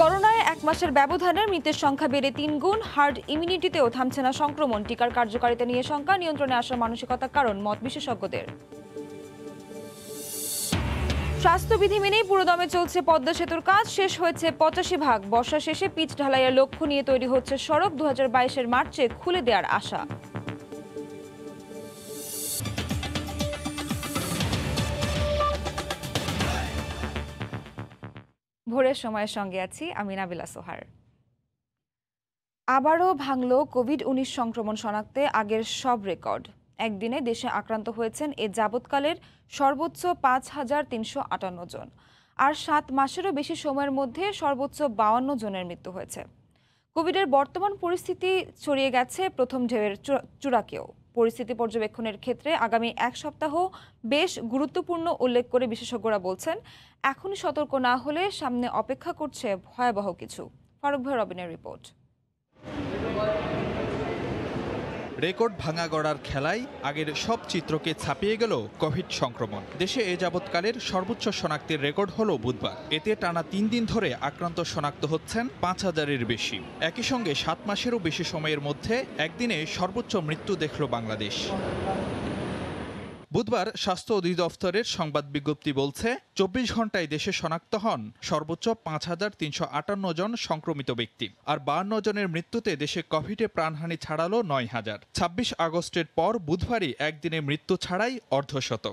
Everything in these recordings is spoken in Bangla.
করোনায় ১ মাসের ব্যবধানে মৃতের সংখ্যা বেড়ে ৩ গুণ। হার্ড ইমিউনিটিতেও থামছে না সংক্রমণ। টিকার কার্যকারিতা নিয়ে শঙ্কা, নিয়ন্ত্রণে আসার মানসিকতার কারণ মত বিশেষজ্ঞদের। স্বাস্থ্যবিধি মেনেই পুরোদমে চলছে পদ্মা সেতুর কাজ, শেষ হয়েছে ৮৫ ভাগ। বর্ষা শেষে পিচ ঢালাইয়ের লক্ষ্য নিয়ে তৈরি হচ্ছে সড়ক। ২০২২-এর মার্চে খুলে দেওয়ার আশা। ভোরের সময়ের সঙ্গে আছি আমি নাবিলা সোহার। আবারও ভাঙল কোভিড-১৯ সংক্রমণ শনাক্তে আগের সব রেকর্ড। একদিনে দেশে আক্রান্ত হয়েছেন এ যাবৎকালের সর্বোচ্চ ৫,৩৫৮ জন। আর ৭ মাসেরও বেশি সময়ের মধ্যে সর্বোচ্চ ৫২ জনের মৃত্যু হয়েছে। কোভিডের বর্তমান পরিস্থিতি ছড়িয়ে গেছে প্রথম ঢেউয়ের চূড়াকেও। পরিস্থিতি পর্যবেক্ষণের ক্ষেত্রে আগামী ১ সপ্তাহ বেশ গুরুত্বপূর্ণ উল্লেখ করে বিশেষজ্ঞরা বলছেন, এখনই সতর্ক না হলে সামনে অপেক্ষা করছে ভয়াবহ কিছু। ফারুক ভাই রবিনের রিপোর্ট। রেকর্ড ভাঙা গড়ার খেলায় আগের সব চিত্রকে ছাপিয়ে গেল কোভিড সংক্রমণ। দেশে এ যাবৎকালের সর্বোচ্চ শনাক্তের রেকর্ড হলো বুধবার। এতে টানা ৩ দিন ধরে আক্রান্ত শনাক্ত হচ্ছেন ৫,০০০-এর বেশি। একই সঙ্গে ৭ মাসেরও বেশি সময়ের মধ্যে একদিনে সর্বোচ্চ মৃত্যু দেখল বাংলাদেশ। বুধবার স্বাস্থ্য অধিদপ্তরের সংবাদ বিজ্ঞপ্তি বলছে, ২৪ ঘন্টায় দেশে শনাক্ত হন সর্বোচ্চ ৫,৩৫৮ জন সংক্রমিত ব্যক্তি। আর ৫২ জনের মৃত্যুতে দেশে কোভিডে প্রাণহানি ছাড়ালো ৯,০০০। ২৬ আগস্টের পর বুধবারই একদিনে মৃত্যু ছাড়াই অর্ধশত।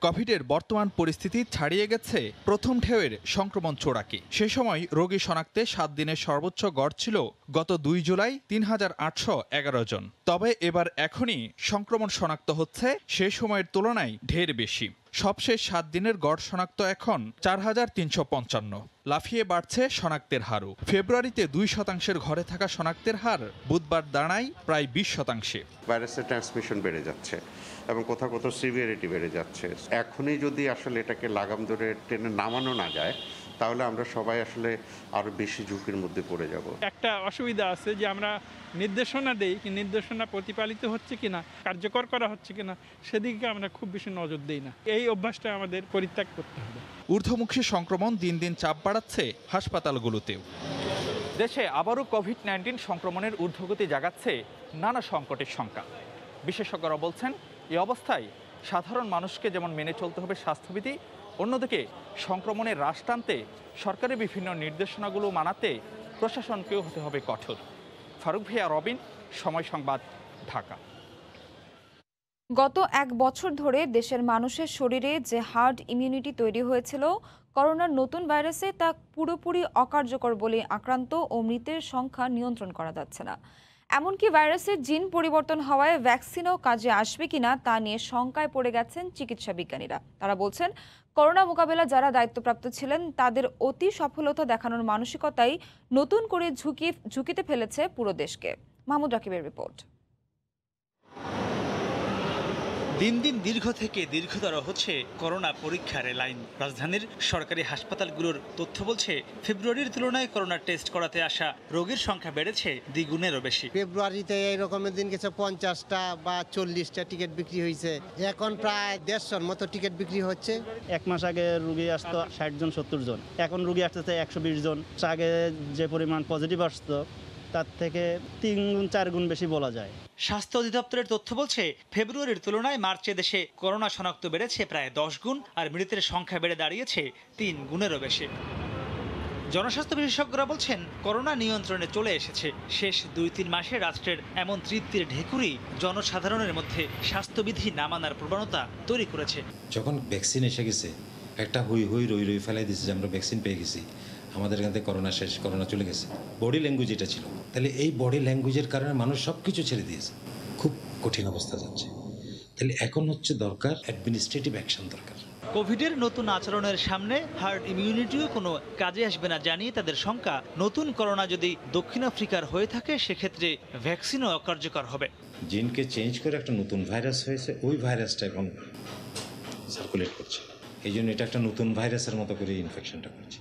কোভিডের বর্তমান পরিস্থিতি ছাড়িয়ে গেছে প্রথম ঢেউয়ের সংক্রমণ চোরাকে। সে সময় রোগী শনাক্তে ৭ দিনের সর্বোচ্চ গড় ছিল গত ২ জুলাই ৩,৮১১ জন। তবে এবার এখনই সংক্রমণ শনাক্ত হচ্ছে সে সময়ের তুলনায় ঢের বেশি। সবশেষ ৭ দিনের গড় শনাক্ত এখন ৪,৩৫৫। লাফিয়ে বাড়ছে শনাক্তের হারও। ফেব্রুয়ারিতে ২% ঘরে থাকা শনাক্তের হার বুধবার দাঁড়ায় প্রায় ২০%। ভাইরাসের ট্রান্সমিশন বেড়ে যাচ্ছে এবং কোথাও কোথাও সিভিয়ারিটি বেড়ে যাচ্ছে। এখনই যদি আসলে এটাকে লাগাম ধরে টেনে নামানো না যায়, তাহলে আমরা সবাই আসলে আরো বেশি ঝুঁকির মধ্যে পড়ে যাব। একটা অসুবিধা আছে যে আমরা নির্দেশনা দেই, নির্দেশনা প্রতিপালিত হচ্ছে কিনা, কার্যকর করা হচ্ছে কিনা, সেদিকে আমরা খুব বেশি নজর দেই না। এই অভ্যাসটা আমাদের পরিত্যাগ করতে হবে। ঊর্ধ্বমুখী সংক্রমণ দিন দিন চাপ বাড়াচ্ছে হাসপাতালগুলোতেও। দেশে আবারও কোভিড-১৯ সংক্রমণের ঊর্ধ্বগতি জাগাচ্ছে নানা সংকটের শঙ্কা। বিশেষজ্ঞরা বলছেন, এই অবস্থায় সাধারণ মানুষকে যেমন মেনে চলতে হবে স্বাস্থ্যবিধি, অন্যদিকে সংক্রমণের হ্রাস টানতে সরকারের বিভিন্ন নির্দেশনাগুলো মানাতে প্রশাসনকেও হতে হবে কঠোর। ফারুক ভাইয়া রবিন, সময় সংবাদ, ঢাকা। গত ১ বছর ধরে দেশের মানুষের শরীরে যে হার্ড ইমিউনিটি তৈরি হয়েছিল করোনার নতুন ভাইরাসে, তা পুরোপুরি অকার্যকর বলে আক্রান্ত ও মৃতের সংখ্যা নিয়ন্ত্রণ করা যাচ্ছে না। এমনকি ভাইরাসের জিন পরিবর্তন হওয়ায় ভ্যাকসিনও কাজে আসবে কিনা তা নিয়ে শঙ্কায় পড়ে গেছেন চিকিৎসা বিজ্ঞানীরা। তারা বলছেন, করোনা মোকাবেলা যারা দায়িত্বপ্রাপ্ত ছিলেন তাদের অতি সফলতা দেখানোর মানসিকতাই নতুন করে ঝুঁকিতে ফেলেছে পুরো দেশকে। মাহমুদ রাকিবের রিপোর্ট। দিন দিন দীর্ঘ থেকে দীর্ঘতর হচ্ছে করোনা পরীক্ষার লাইন। রাজধানীর সরকারি হাসপাতালগুলোর তথ্য বলছে, ফেব্রুয়ারির তুলনায় করোনা টেস্ট করাতে আসা রোগীর সংখ্যা বেড়েছে দ্বিগুণেরও বেশি। ফেব্রুয়ারিতে এই রকমের দিন গেছে 50টা বা 40টা টিকিট বিক্রি হয়েছে, এখন প্রায় 150-র মতো টিকিট বিক্রি হচ্ছে। 1 মাস আগে রুগী আসতো 60 জন 70 জন, এখন রুগী আসতেছে 120 জন। আগে যে পরিমাণ পজিটিভ আসতো তার থেকে 3 গুণ 4 গুণ বেশি বলা যায়। স্বাস্থ্য অধিদপ্তরের তথ্য বলছে, ফেব্রুয়ারির তুলনায় মার্চে দেশে করোনা শনাক্ত বেড়েছে প্রায় 10 গুণ, আর মৃতের সংখ্যা বেড়ে দাঁড়িয়েছে 3 গুণেরও বেশি। জনস্বাস্থ্য বিশেষজ্ঞরা বলছেন, করোনা নিয়ন্ত্রণে চলে এসেছে। শেষ 2-3 মাসে রাষ্ট্রের এমন তৃপ্তির ঢেকুরই জনসাধারণের মধ্যে স্বাস্থ্যবিধি না মানার প্রবণতা তৈরি করেছে। যখন ভ্যাকসিন এসে গেছে, একটা হই হই রই রই ফেলাই দিয়েছে যে আমরা ভ্যাকসিন পেয়ে গেছি, আমাদের এখান থেকে করোনা শেষ, করোনা চলে গেছে। বডি ল্যাঙ্গুয়েজ এটা ছিল। তাহলে এই বডি ল্যাঙ্গুয়েজের কারণে মানুষ সব কিছু ছেড়ে দিয়েছে, খুব কঠিন অবস্থা যাচ্ছে। তাহলে এখন হচ্ছে দরকার অ্যাডমিনিস্ট্রেটিভ অ্যাকশন দরকার। কোভিডের নতুন আচরণের সামনে হার্ড ইমিউনিটিও কোনো কাজে আসবে না জানিয়ে তাদের শঙ্কা, নতুন করোনা যদি দক্ষিণ আফ্রিকার হয়ে থাকে সেক্ষেত্রে ভ্যাকসিনও অকার্যকর হবে। জিনকে চেঞ্জ করে একটা নতুন ভাইরাস হয়েছে, ওই ভাইরাসটা এখন সার্কুলেট করছে। এই জন্য এটা একটা নতুন ভাইরাসের মতো করে ইনফেকশনটা করছে।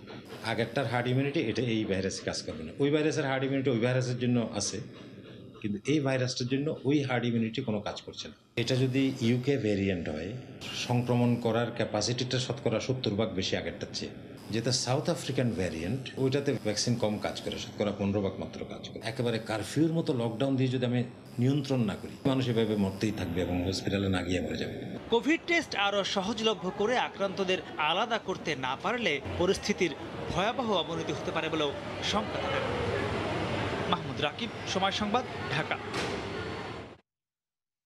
আগেরটার হার্ড ইমিউনিটি এটা এই ভাইরাসে কাজ করবে না। ওই ভাইরাসের হার্ড ইমিউনিটি ওই ভাইরাসের জন্য আছে, কিন্তু এই ভাইরাসটার জন্য ওই হার্ড ইমিউনিটি কোনো কাজ করছে না। এটা যদি ইউকে ভ্যারিয়েন্ট হয়, সংক্রমণ করার ক্যাপাসিটিটা শতকরা 70 ভাগ বেশি আগেরটার চেয়ে। যেটা সাউথ আফ্রিকান ভ্যারিয়েন্ট, ওইটাতে ভ্যাকসিন কম কাজ করে, শতকরা 15% মাত্র কাজ করে। একেবারে কারফিউর মতো লকডাউন দিয়ে যদি আমি নিয়ন্ত্রণ না করি, মানুষ এভাবে মরতেই থাকবে এবং হসপিটালে না গিয়ে মরে যাবে। কোভিড টেস্ট আরও সহজলভ্য করে আক্রান্তদের আলাদা করতে না পারলে পরিস্থিতির ভয়াবহ অবনতি হতে পারে বলেও শঙ্কা তাদের। মাহমুদ রাকিব, সময় সংবাদ, ঢাকা।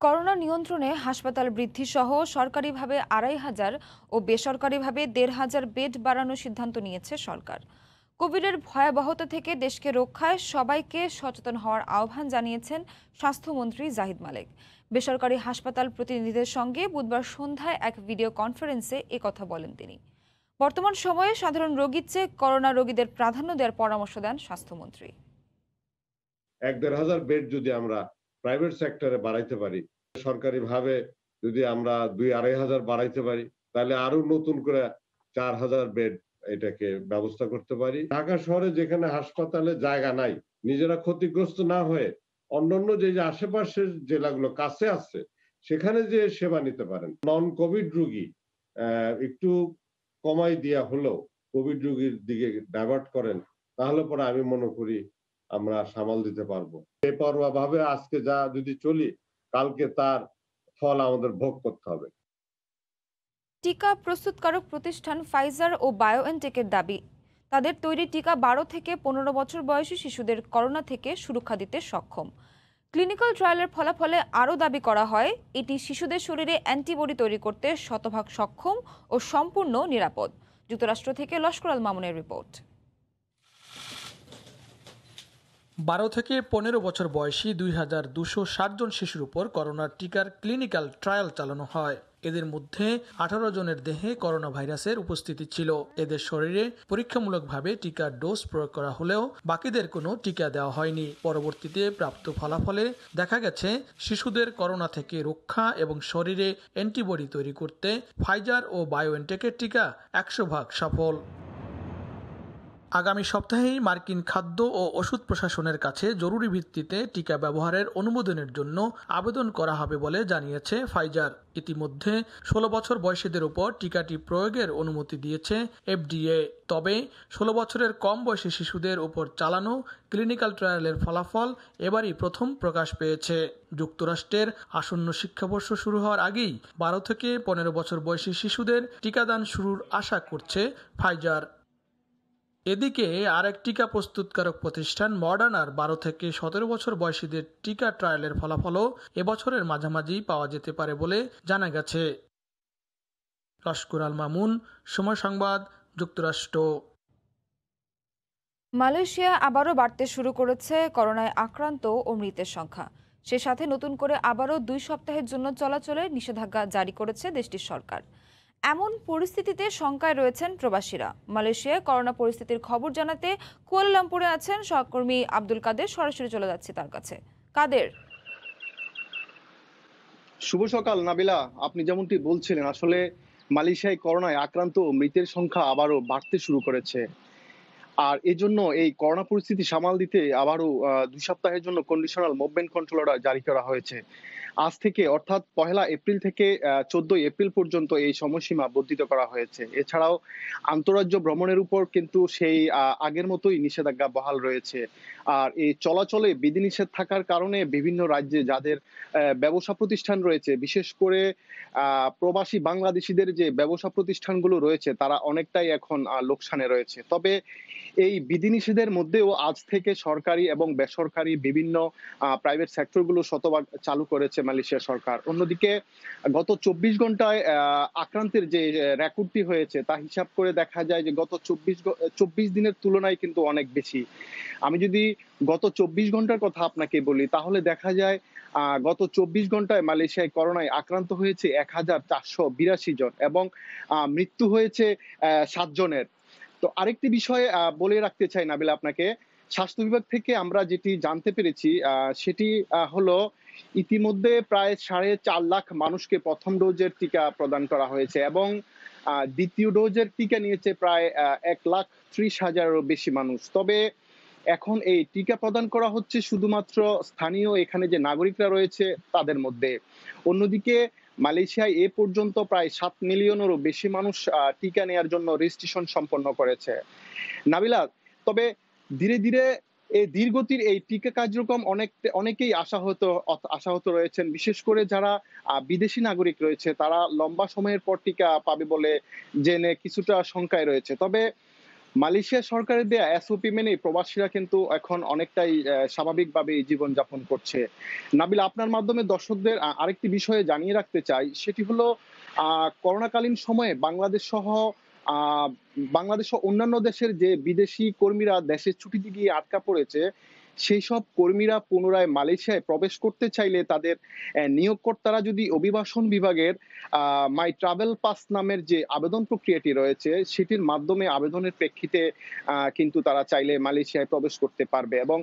করোনা নিয়ন্ত্রণে হাসপাতাল বৃদ্ধি সহ সরকারিভাবে ২৫০০ ও বেসরকারিভাবে ১৫০০ বেড বাড়ানোর সিদ্ধান্ত নিয়েছে সরকার। কোভিডের ভয়াবহতা থেকে দেশকে রক্ষায় সবাইকে সচেতন হওয়ার আহ্বান জানিয়েছেন স্বাস্থ্যমন্ত্রী জাহিদ মালেক। বেসরকারি হাসপাতাল প্রতিনিধিদের সঙ্গে বুধবার সন্ধ্যায় এক ভিডিও কনফারেন্সে একথা বলেন তিনি। বর্তমান সময়ে সাধারণ রোগীর চেয়ে করোনা রোগীদের প্রাধান্য দেওয়ার পরামর্শ দেন স্বাস্থ্যমন্ত্রী। ১-১৫০০ বেড যদি আমরা প্রাইভেট সেক্টরে বাড়াইতে পারি, সরকারিভাবে যদি আমরা ২-২৫০০ বাড়াইতে পারি, তাহলে আরো নতুন করে ৪০০০ বেড এটাকে ব্যবস্থা করতে পারি। ঢাকা শহরে যেখানে হাসপাতালে জায়গা নাই, নিজেরা ক্ষতিগ্রস্ত না হয়ে অন্যান্য যে আশেপাশের জেলাগুলো কাছে আছে সেখানে যে সেবা নিতে পারেন। নন কোভিড রোগী একটু কমাই দিয়া হলেও কোভিড রোগীর দিকে ডাইভার্ট করেন, তাহলে পরে আমি মনে করি আমরা সামাল দিতে পারবো। বেপরোয়া ভাবে আজকে যা যদি চলি, কালকে তার ফল আমাদের ভোগ করতে হবে। টিকা প্রস্তুতকারক প্রতিষ্ঠান ফাইজার ও বায়োএনটেকের দাবি, তাদের তৈরি টিকা ১২ থেকে ১৫ বছর বয়সী শিশুদের করোনা থেকে সুরক্ষা দিতে সক্ষম। ক্লিনিক্যাল ট্রায়ালের ফলাফলে আরও দাবি করা হয় এটি শিশুদের শরীরে অ্যান্টিবডি তৈরি করতে শতভাগ সক্ষম ও সম্পূর্ণ নিরাপদ। যুক্তরাষ্ট্র থেকে লস্কর আল মামুনের রিপোর্ট। ১২ থেকে ১৫ বছর বয়সী ২,২৬০ জন শিশুর উপর করোনার টিকার ক্লিনিক্যাল ট্রায়াল চালানো হয়। এদের মধ্যে ১৮ জনের দেহে করোনা ভাইরাসের উপস্থিতি ছিল। এদের শরীরে পরীক্ষামূলকভাবে টিকার ডোজ প্রয়োগ করা হলেও বাকিদের কোনো টিকা দেওয়া হয়নি। পরবর্তীতে প্রাপ্ত ফলাফলে দেখা গেছে শিশুদের করোনা থেকে রক্ষা এবং শরীরে অ্যান্টিবডি তৈরি করতে ফাইজার ও বায়োএনটেকের টিকা ১০০% সফল। আগামী সপ্তাহেই মার্কিন খাদ্য ও ওষুধ প্রশাসনের কাছে জরুরি ভিত্তিতে টিকা ব্যবহারের অনুমোদনের জন্য আবেদন করা হবে বলে জানিয়েছে ফাইজার। ইতিমধ্যে ১৬ বছর বয়সীদের উপর টিকাটি প্রয়োগের অনুমতি দিয়েছে FDA। তবে ১৬ বছরের কম বয়সী শিশুদের উপর চালানো ক্লিনিক্যাল ট্রায়ালের ফলাফল এবারই প্রথম প্রকাশ পেয়েছে। যুক্তরাষ্ট্রের আসন্ন শিক্ষাবর্ষ শুরু হওয়ার আগেই ১২ থেকে ১৫ বছর বয়সী শিশুদের টিকাদান শুরুর আশা করছে ফাইজার। এদিকে আরেক টিকা প্রস্তুতকারক প্রতিষ্ঠান মডার্নার ১২ থেকে ১৭ বছর বয়সীদের টিকা ট্রায়ালের ফলাফলও এবছরের মাঝামাঝি পাওয়া যেতে পারে বলে জানা গেছে। লস্কর আল মামুন, সময় সংবাদ, যুক্তরাষ্ট্র। মালয়েশিয়া আবারও বাড়তে শুরু করেছে করোনায় আক্রান্ত ও মৃতের সংখ্যা। সে সাথে নতুন করে আবারও 2 সপ্তাহের জন্য চলাচলের নিষেধাজ্ঞা জারি করেছে দেশটির সরকার। এমন পরিস্থিতিতে শঙ্কায় রয়েছেন প্রবাসীরা। মালয়েশিয়ায় করোনা পরিস্থিতির খবর জানাতে কুয়ালালামপুরে আছেন সহকর্মী আব্দুল কাদের। সরাসরি চলে যাচ্ছে তার কাছে। কাদের, শুভ সকাল নাবিলা। আপনি যেমনটি বলছিলেন, আসলে মালয়েশিয়ায় করোনায় আক্রান্ত ও মৃতের সংখ্যা আবারও বাড়তে শুরু করেছে। আর এজন্য এই করোনা পরিস্থিতি সামাল দিতে আবারও 2 সপ্তাহের জন্য কন্ডিশনাল মুভমেন্ট কন্ট্রোল অর্ডার জারি করা হয়েছে। আজ থেকে অর্থাৎ 1 এপ্রিল থেকে 14 এপ্রিল পর্যন্ত এই সময়সীমা বর্ধিত করা হয়েছে। এছাড়াও আন্তঃরাজ্য ভ্রমণের উপর কিন্তু সেই আগের মতোই নিষেধাজ্ঞা বহাল রয়েছে। আর এই চলাচলে বিধিনিষেধ থাকার কারণে বিভিন্ন রাজ্যে যাদের ব্যবসা প্রতিষ্ঠান রয়েছে, বিশেষ করে প্রবাসী বাংলাদেশিদের যে ব্যবসা প্রতিষ্ঠানগুলো রয়েছে, তারা অনেকটাই এখন লোকসানে রয়েছে। তবে এই বিধিনিষেধের মধ্যেও আজ থেকে সরকারি এবং বেসরকারি বিভিন্ন প্রাইভেট সেক্টরগুলো শতভাগ চালু করেছে মালয়েশিয়া সরকার। অন্যদিকে গত 24 ঘন্টায় আক্রান্তের যে রেকর্ডটি হয়েছে তা হিসাব করে দেখা যায় যে গত 24 দিনের তুলনায় কিন্তু অনেক বেশি। আমি যদি গত 24 ঘন্টার কথা আপনাকে বলি, তাহলে দেখা যায় গত 24 ঘন্টায় মালয়েশিয়ায় করোনায় আক্রান্ত হয়েছে 1482 জন এবং মৃত্যু হয়েছে 7 জনের। তো আরেকটি বিষয় বলে রাখতে চাই নাবিলা আপনাকে, স্বাস্থ্য বিভাগ থেকে আমরা যেটি জানতে পেরেছি সেটি হলো ইতিমধ্যে প্রায় 4.5 লাখ মানুষকে প্রথম ডোজের টিকা প্রদান করা হয়েছে এবং দ্বিতীয় ডোজের টিকা নিয়েছে প্রায় 1,30,000-এরও বেশি মানুষ। তবে এখন এই টিকা প্রদান করা হচ্ছে শুধুমাত্র স্থানীয় এখানে যে নাগরিকরা রয়েছে তাদের মধ্যে। অন্যদিকে মালয়েশিয়ায় এ পর্যন্ত প্রায় 7 মিলিয়নেরও বেশি মানুষ টিকা নেওয়ার জন্য রেজিস্ট্রেশন সম্পন্ন করেছে। নাবিলা, তবে ধীরে ধীরে এই ধীরগতির এই টিকা কার্যক্রম অনেকেই আশাহত রয়েছেন, বিশেষ করে যারা বিদেশি নাগরিক রয়েছে তারা লম্বা সময়ের পর টিকা পাবে বলে জেনে কিছুটা শঙ্কায় রয়েছে। তবে মালয়েশিয়া সরকারের দেয়া এসওপি মেনে প্রবাসীরা কিন্তু এখন অনেকটাই স্বাভাবিকভাবে জীবনযাপন করছে। নাবিল, আপনার মাধ্যমে দর্শকদের আরেকটি বিষয়ে জানিয়ে রাখতে চাই, সেটি হলো করোনাকালীন সময়ে বাংলাদেশ সহ অন্যান্য দেশের যে বিদেশি কর্মীরা দেশের ছুটিতে গিয়ে আটকা পড়েছে, সেই সব কর্মীরা পুনরায় মালয়েশিয়ায় প্রবেশ করতে চাইলে তাদের নিয়োগকর্তারা যদি অভিবাসন বিভাগের মাই ট্রাভেল পাস নামের যে আবেদন প্রক্রিয়াটি রয়েছে সেটির মাধ্যমে আবেদনের প্রেক্ষিতে কিন্তু তারা চাইলে মালয়েশিয়ায় প্রবেশ করতে পারবে, এবং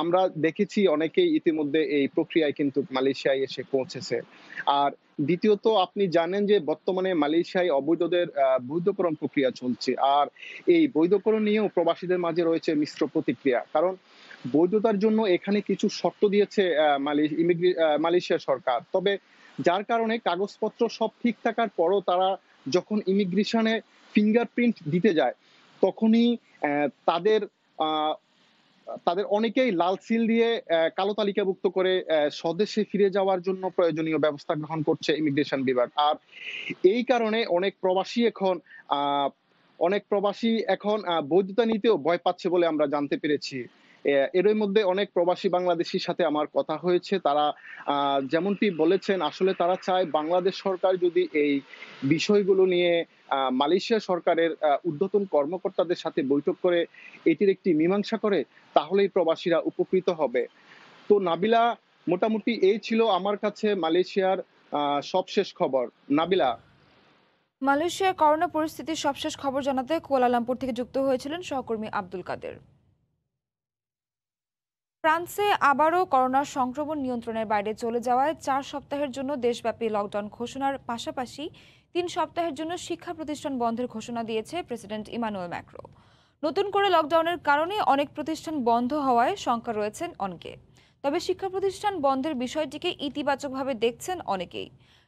আমরা দেখেছি অনেকেই ইতিমধ্যে এই প্রক্রিয়ায় কিন্তু মালয়েশিয়ায় এসে পৌঁছেছে। আর দ্বিতীয়ত, আপনি জানেন যে বর্তমানে মালয়েশিয়ায় অবৈধদের বৈধকরণ প্রক্রিয়া চলছে, আর এই বৈধকরণ নিয়েও প্রবাসীদের মাঝে রয়েছে মিশ্র প্রতিক্রিয়া। কারণ বৈধতার জন্য এখানে কিছু শর্ত দিয়েছে মালয়েশিয়া সরকার, তবে যার কারণে কাগজপত্র সব ঠিক থাকার পরও তারা যখন ইমিগ্রেশনে ফিঙ্গারপ্রিন্ট দিতে যায় তখনই তাদের অনেকেই লাল সিল দিয়ে কালো তালিকাভুক্ত করে স্বদেশে ফিরে যাওয়ার জন্য প্রয়োজনীয় ব্যবস্থা গ্রহণ করছে ইমিগ্রেশন বিভাগ। আর এই কারণে অনেক প্রবাসী এখন বৈধতা নিতেও ভয় পাচ্ছে বলে আমরা জানতে পেরেছি। এরই মধ্যে অনেক প্রবাসী বাংলাদেশির সাথে আমার কথা হয়েছে, তারা যেমনটি বলেছেন আসলে তারা চায় বাংলাদেশ সরকার যদি এই বিষয়গুলো নিয়ে মালয়েশিয়া সরকারের ঊর্ধ্বতন কর্মকর্তাদের সাথে বৈঠক করে এটির একটি মীমাংসা করে, তাহলেই প্রবাসীরা উপকৃত হবে। তো নাবিলা, মোটামুটি এই ছিল আমার কাছে মালয়েশিয়ার সবশেষ খবর। নাবিলা, মালয়েশিয়ার করোনা পরিস্থিতির সবশেষ খবর জানাতে কুয়ালালামপুর থেকে যুক্ত হয়েছিলেন সহকর্মী আব্দুল কাদের। ফ্রান্সে আবারও করোনার সংক্রমণ নিয়ন্ত্রণের বাইরে চলে যাওয়ায় 4 সপ্তাহের জন্য দেশব্যাপী লকডাউন ঘোষণার পাশাপাশি 3 সপ্তাহের জন্য শিক্ষা প্রতিষ্ঠান বন্ধের ঘোষণা দিয়েছে প্রেসিডেন্ট ইমানুয়েল ম্যাক্রো। নতুন করে লকডাউনের কারণে অনেক প্রতিষ্ঠান বন্ধ হওয়ায় শঙ্কা রয়েছেন অনেকে, তবে শিক্ষা প্রতিষ্ঠান বন্ধের বিষয়টিকে ইতিবাচকভাবে দেখছেন অনেকেই।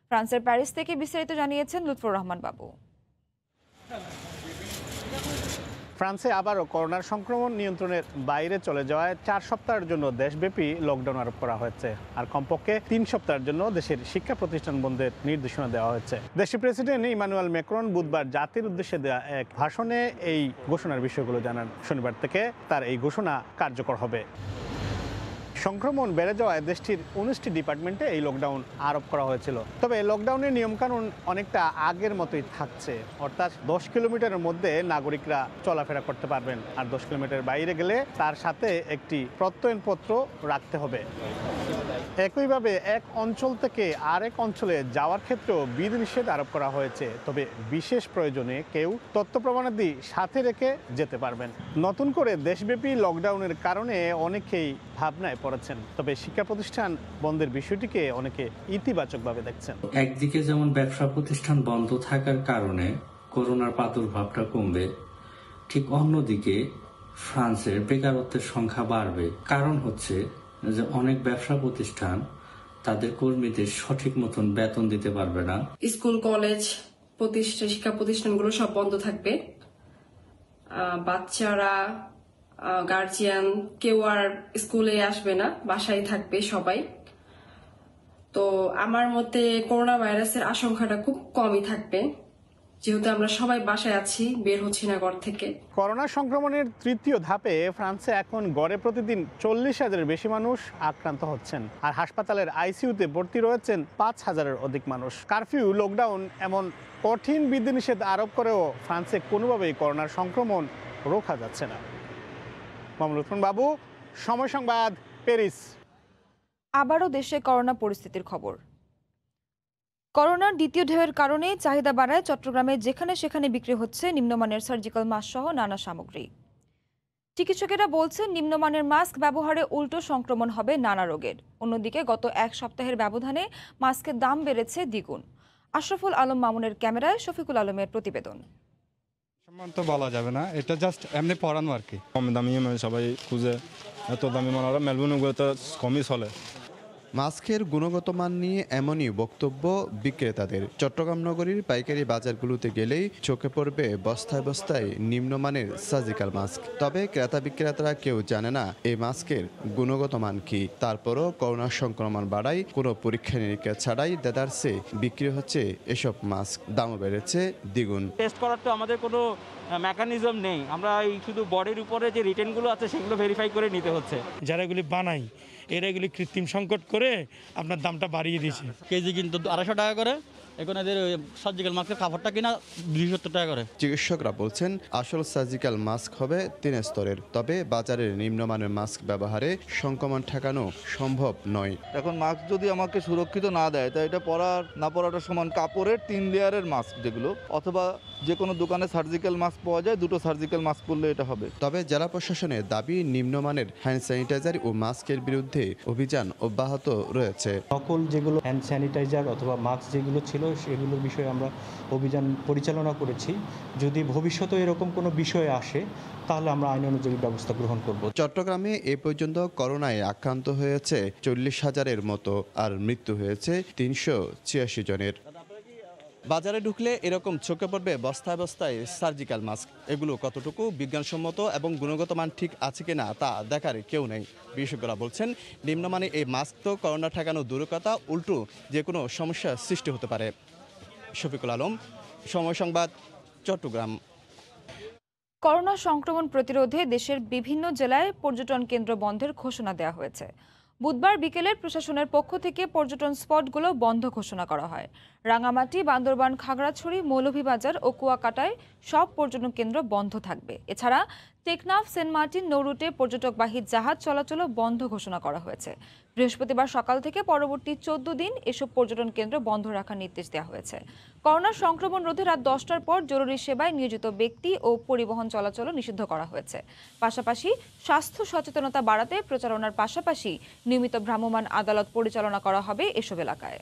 ফ্রান্সের প্যারিস থেকে বিস্তারিত জানিয়েছেন লুৎফর রহমান বাবু। ফ্রান্সে আবারও করোনার সংক্রমণ নিয়ন্ত্রণের বাইরে চলে যাওয়ায় 4 সপ্তাহের জন্য দেশব্যাপী লকডাউন আরোপ করা হয়েছে, আর কমপক্ষে 3 সপ্তাহের জন্য দেশের শিক্ষা প্রতিষ্ঠান বন্ধের নির্দেশনা দেওয়া হয়েছে। দেশের প্রেসিডেন্ট ইমানুয়েল ম্যাক্রন বুধবার জাতির উদ্দেশ্যে দেওয়া এক ভাষণে এই ঘোষণার বিষয়গুলো জানান। শনিবার থেকে তার এই ঘোষণা কার্যকর হবে। সংক্রমণ বেড়ে যাওয়ায় দেশটির 19টি ডিপার্টমেন্টে এই লকডাউন আরোপ করা হয়েছিল। তবে লকডাউনের নিয়মকানুন অনেকটা আগের মতোই থাকছে, অর্থাৎ 10 কিলোমিটারের মধ্যে নাগরিকরা চলাফেরা করতে পারবেন, আর 10 কিলোমিটার বাইরে গেলে তার সাথে একটি প্রত্যয়নপত্র রাখতে হবে। একইভাবে এক অঞ্চল থেকে আরেক অঞ্চলে যাওয়ার ক্ষেত্রেও বিধিনিষেধ আরোপ করা হয়েছে, তবে বিশেষ প্রয়োজনে কেউ তথ্য প্রমাণাদি সাথে রেখে যেতে পারবেন। নতুন করে দেশব্যাপী লকডাউনের কারণে অনেকেই ভাবনায় পড়েছেন, তবে শিক্ষা প্রতিষ্ঠান বন্ধের বিষয়টিকে অনেকে ইতিবাচকভাবে দেখছেন। একদিকে যেমন ব্যবসা প্রতিষ্ঠান বন্ধ থাকার কারণে করোনার প্রাদুর্ভাবটা কমবে, ঠিক অন্যদিকে ফ্রান্সের বেকারত্বের সংখ্যা বাড়বে। কারণ হচ্ছে যে অনেক ব্যবসা প্রতিষ্ঠান তাদের কর্মীদের সঠিক মতন বেতন দিতে পারবে না। স্কুল কলেজ শিক্ষা প্রতিষ্ঠানগুলো সব বন্ধ থাকবে, বাচ্চারা গার্জিয়ান কেউ আর স্কুলে আসবে না, বাসায় থাকবে সবাই। তো আমার মতে করোনা ভাইরাসের আশঙ্কাটা খুব কমই থাকবে, যেহেতু আমরা সবাই বাসায় আছি, বের হচ্ছি না ঘর থেকে। করোনা সংক্রমণের তৃতীয় ধাপে ফ্রান্সে এখন গড়ে প্রতিদিন 40,000-এর বেশি মানুষ আক্রান্ত হচ্ছেন, আর হাসপাতালের আইসিইউতে ভর্তি রয়েছেন 5,000-এর অধিক মানুষ। কারফিউ, লকডাউন এমন কঠিন বিধিনিষেধ আরোপ করেও ফ্রান্সে কোনোভাবেই করোনার সংক্রমণ রোখা যাচ্ছে না। মামুন বাবু, সময় সংবাদ, প্যারিস। আবারও দেশে করোনা পরিস্থিতির খবর। করোনার দ্বিতীয় ঢেউয়ের কারণে চাহিদা বাড়ায় চট্টগ্রামে যেখানে সেখানে বিক্রি হচ্ছে নিম্নমানের সার্জিক্যাল মাস্ক সহ নানা সামগ্রী। চিকিৎসকেরা বলছেন নিম্নমানের মাস্ক ব্যবহারে উল্টো সংক্রমণ হবে নানা রোগের। অন্যদিকে গত 1 সপ্তাহের ব্যবধানে মাস্কের দাম বেড়েছে দ্বিগুণ। আশরাফুল আলম মামুনের ক্যামেরায় শফিকুল আলমের প্রতিবেদন। সম্মান তো বলা যাবে না, এটা জাস্ট এমনি পড়ানো আর কি। কম দামি মানে সবাই খুঁজে, এত দামি মানে মেলবোর্ন তো কমই চলে। মাস্কের গুণগত মান নিয়ে এমনই বক্তব্য বিক্রেতাদের। চট্টগ্রাম নগরীর পাইকারি বাজারগুলোতে গেলেই চোখে পড়বে বস্তায় বস্তায় নিম্নমানের সার্জিক্যাল মাস্ক। তবে ক্রেতা বিক্রেতারা কেউ জানে না এই মাস্কের গুণগত মান কি। তারপরও করোনা সংক্রমণ বাড়ায় কোনো পরীক্ষা নিরীক্ষা ছাড়াই দেদারসে বিক্রি হচ্ছে এসব মাস্ক। দামও বেড়েছে দ্বিগুণ। টেস্ট করার তো আমাদের কোনো মেকানিজম নেই, আমরা এই শুধু বডির উপরে যে রিটেনগুলো আছে সেগুলো ভেরিফাই করে নিতে হচ্ছে। যারা এগুলি বানাই এরা এগুলি কৃত্রিম সংকট করে আপনার দামটা বাড়িয়ে দিয়েছে। কেজি কিন্তু 250 টাকা করে, এখন এদের সার্জিক্যাল মাস্কের কাপড়টা কিনা 270 টাকা করে। চিকিৎসকরা বলছেন আসল সার্জিক্যাল মাস্ক হবে 3 স্তরের। তবে বাজারের নিম্নমানের মাস্ক ব্যবহারে সংক্রমণ ঠেকানো সম্ভব নয়। এখন মাস্ক যদি আমাকে সুরক্ষিত না দেয় তাই এটা পরার না পরাটা সমান। কাপড়ের 3 লেয়ারের মাস্ক যেগুলো, অথবা যে কোনো দোকানে সার্জিক্যাল মাস্ক পাওয়া যায়, 2টো সার্জিক্যাল মাস্ক পরলে এটা হবে। তবে জেলা প্রশাসনের দাবি নিম্নমানের হ্যান্ড স্যানিটাইজার ও মাস্কের বিরুদ্ধে অভিযান অব্যাহত রয়েছে। নকল যেগুলো হ্যান্ড স্যানিটাইজার অথবা মাস্ক যেগুলো ছিল সেগুলোর বিষয়ে আমরা অভিযান পরিচালনা করেছি। যদি ভবিষ্যতে এরকম কোনো বিষয় আসে তাহলে আমরা আইন অনুযায়ী ব্যবস্থা গ্রহণ করব। চট্টগ্রামে এ পর্যন্ত করোনায় আক্রান্ত হয়েছে 40,000-এর মতো, আর মৃত্যু হয়েছে 386 জনের। বাজারে ঢুকলে এরকম চোখে পড়বে বস্তায় বস্তায় সার্জিক্যাল মাস্ক। এগুলো কতটুকু বিজ্ঞানসম্মত এবং গুণগত মান ঠিক আছে কিনা তা দেখার কেউ নেই। বিশেষজ্ঞরা বলছেন নিম্নমানে এই মাস্ক তো করোনা ঠেকানো দূরের কথা, উল্টো যে কোনো সমস্যার সৃষ্টি হতে পারে। শফিকুল আলম, সময় সংবাদ, চট্টগ্রাম। করোনা সংক্রমণ প্রতিরোধে দেশের বিভিন্ন জেলায় পর্যটন কেন্দ্র বন্ধের ঘোষণা দেওয়া হয়েছে। বুধবার বিকেলে প্রশাসনের পক্ষ থেকে পর্যটন স্পটগুলো বন্ধ ঘোষণা করা হয়। রাঙামাটি, বান্দরবান, খাগড়াছড়ি, মৌলভীবাজার ও কুয়াকাটায় সব পর্যটন কেন্দ্র বন্ধ থাকবে। এছাড়া টেকনাফ, সেন্ট মার্টিন, নৌরুটে পর্যটকবাহী জাহাজ চলাচলও বন্ধ ঘোষণা করা হয়েছে। বৃহস্পতিবার সকাল থেকে পরবর্তী 14 দিন এসব পর্যটন কেন্দ্র বন্ধ রাখার নির্দেশ দেওয়া হয়েছে। করোনা সংক্রমণ রোধে রাত 10টার পর জরুরি সেবায় নিয়োজিত ব্যক্তি ও পরিবহন চলাচলও নিষিদ্ধ করা হয়েছে। পাশাপাশি স্বাস্থ্য সচেতনতা বাড়াতে প্রচারণার পাশাপাশি নিয়মিত ভ্রাম্যমাণ আদালত পরিচালনা করা হবে এসব এলাকায়।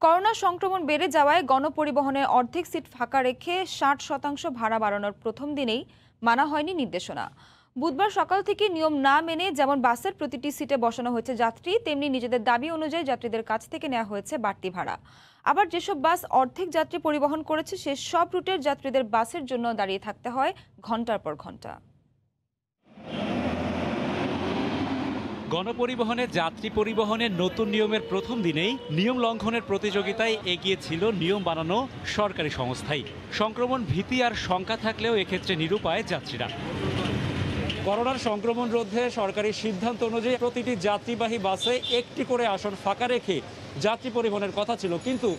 করোনা সংক্রমণ বেড়ে যাওয়ায় গণপরিবহনে অর্ধেক সিট ফাঁকা রেখে 60% ভাড়া বাড়ানোর প্রথম দিনেই মানা হয়নি নির্দেশনা। বুধবার সকাল থেকে নিয়ম না মেনে যেমন বাসের প্রতিটি সিটে বসানো হয়েছে যাত্রী, তেমনি নিজেদের দাবি অনুযায়ী যাত্রীদের কাছ থেকে নেওয়া হয়েছে বাড়তি ভাড়া। আবার যেসব বাস অর্ধেক যাত্রী পরিবহন করেছে সে সব রুটের যাত্রীদের বাসের জন্য দাঁড়িয়ে থাকতে হয় ঘন্টার পর ঘন্টা। গণপরিবহনে যাত্রী পরিবহনের নতুন নিয়মের প্রথম দিনেই নিয়ম লঙ্ঘনের প্রতিযোগিতায় এগিয়ে ছিল নিয়ম বানানো সরকারি সংস্থাই। সংক্রমণ ভীতি আর শঙ্কা থাকলেও এক্ষেত্রে নিরুপায় যাত্রীরা। করোনার সংক্রমণ রোধে সরকারি সিদ্ধান্ত অনুযায়ী প্রতিটি যাত্রীবাহী বাসে একটি করে আসন ফাঁকা রেখে যাত্রী পরিবহনের কথা ছিল, কিন্তু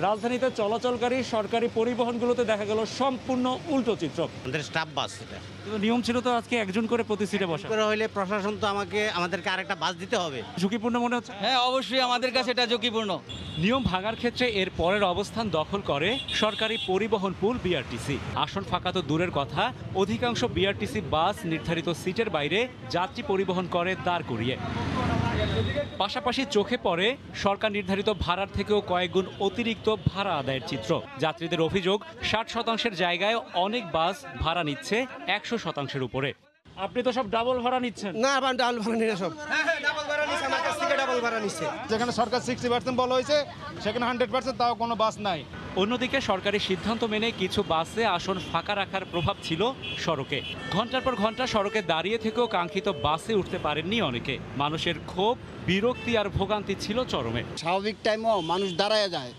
রাজধানীতে চলাচলকারী সরকারি পরিবহনগুলোতে দেখা গেল সম্পূর্ণ উল্টো চিত্র। স্টাফ বাস এটা কিন্তু নিয়ম ছিল তো আজকে একজন করে প্রতি সিটে বসা করে হইলে প্রশাসন তো আমাদেরকে আরেকটা বাস দিতে হবে। ঝুঁকিপূর্ণ মনে হচ্ছে? হ্যাঁ, অবশ্যই আমাদের কাছে এটা ঝুঁকিপূর্ণ। নিয়ম ভাঙার ক্ষেত্রে এর পরের অবস্থান দখল করে সরকারি পরিবহন পুল বিআরটিসি। আসন ফাঁকা তো দূরের কথা, অধিকাংশ বিআরটিসি বাস নির্ধারিত সিটের বাইরে যাত্রী পরিবহন করে দাঁড় করিয়ে। পাশাপাশি চোখে পড়ে সরকার নির্ধারিত ভাড়ার থেকেও কয়েক গুণ অতিরিক্ত ভাড়া আদায়ের চিত্র। যাত্রীদের অভিযোগ 60% জায়গায় অনেক বাস ভাড়া নিচ্ছে 100%-এর উপরে। আপনি তো সব ডাবল ভাড়া নিচ্ছেন? না, আমি ডাবল ভাড়া নিই না, সব ডাবল ভাড়া নিচ্ছে, আমার কাছ থেকে ডাবল ভাড়া নিচ্ছে। যেখানে সরকার 60% বলা হয়েছে সেখানে 100% তাও কোনো বাস নাই। অন্যদিকে সরকারি সিদ্ধান্ত মেনে কিছু বাসে আসন ফাঁকা রাখার প্রভাব ছিল সড়কে। ঘন্টার পর ঘন্টা সড়কে দাঁড়িয়ে থেকেও কাঙ্ক্ষিত বাসে উঠতে পারেননি অনেকে। মানুষের ক্ষোভ, বিরক্তি আর ভোগান্তি ছিল চরমে। স্বাভাবিক টাইমও মানুষ দাঁড়ায় যায়,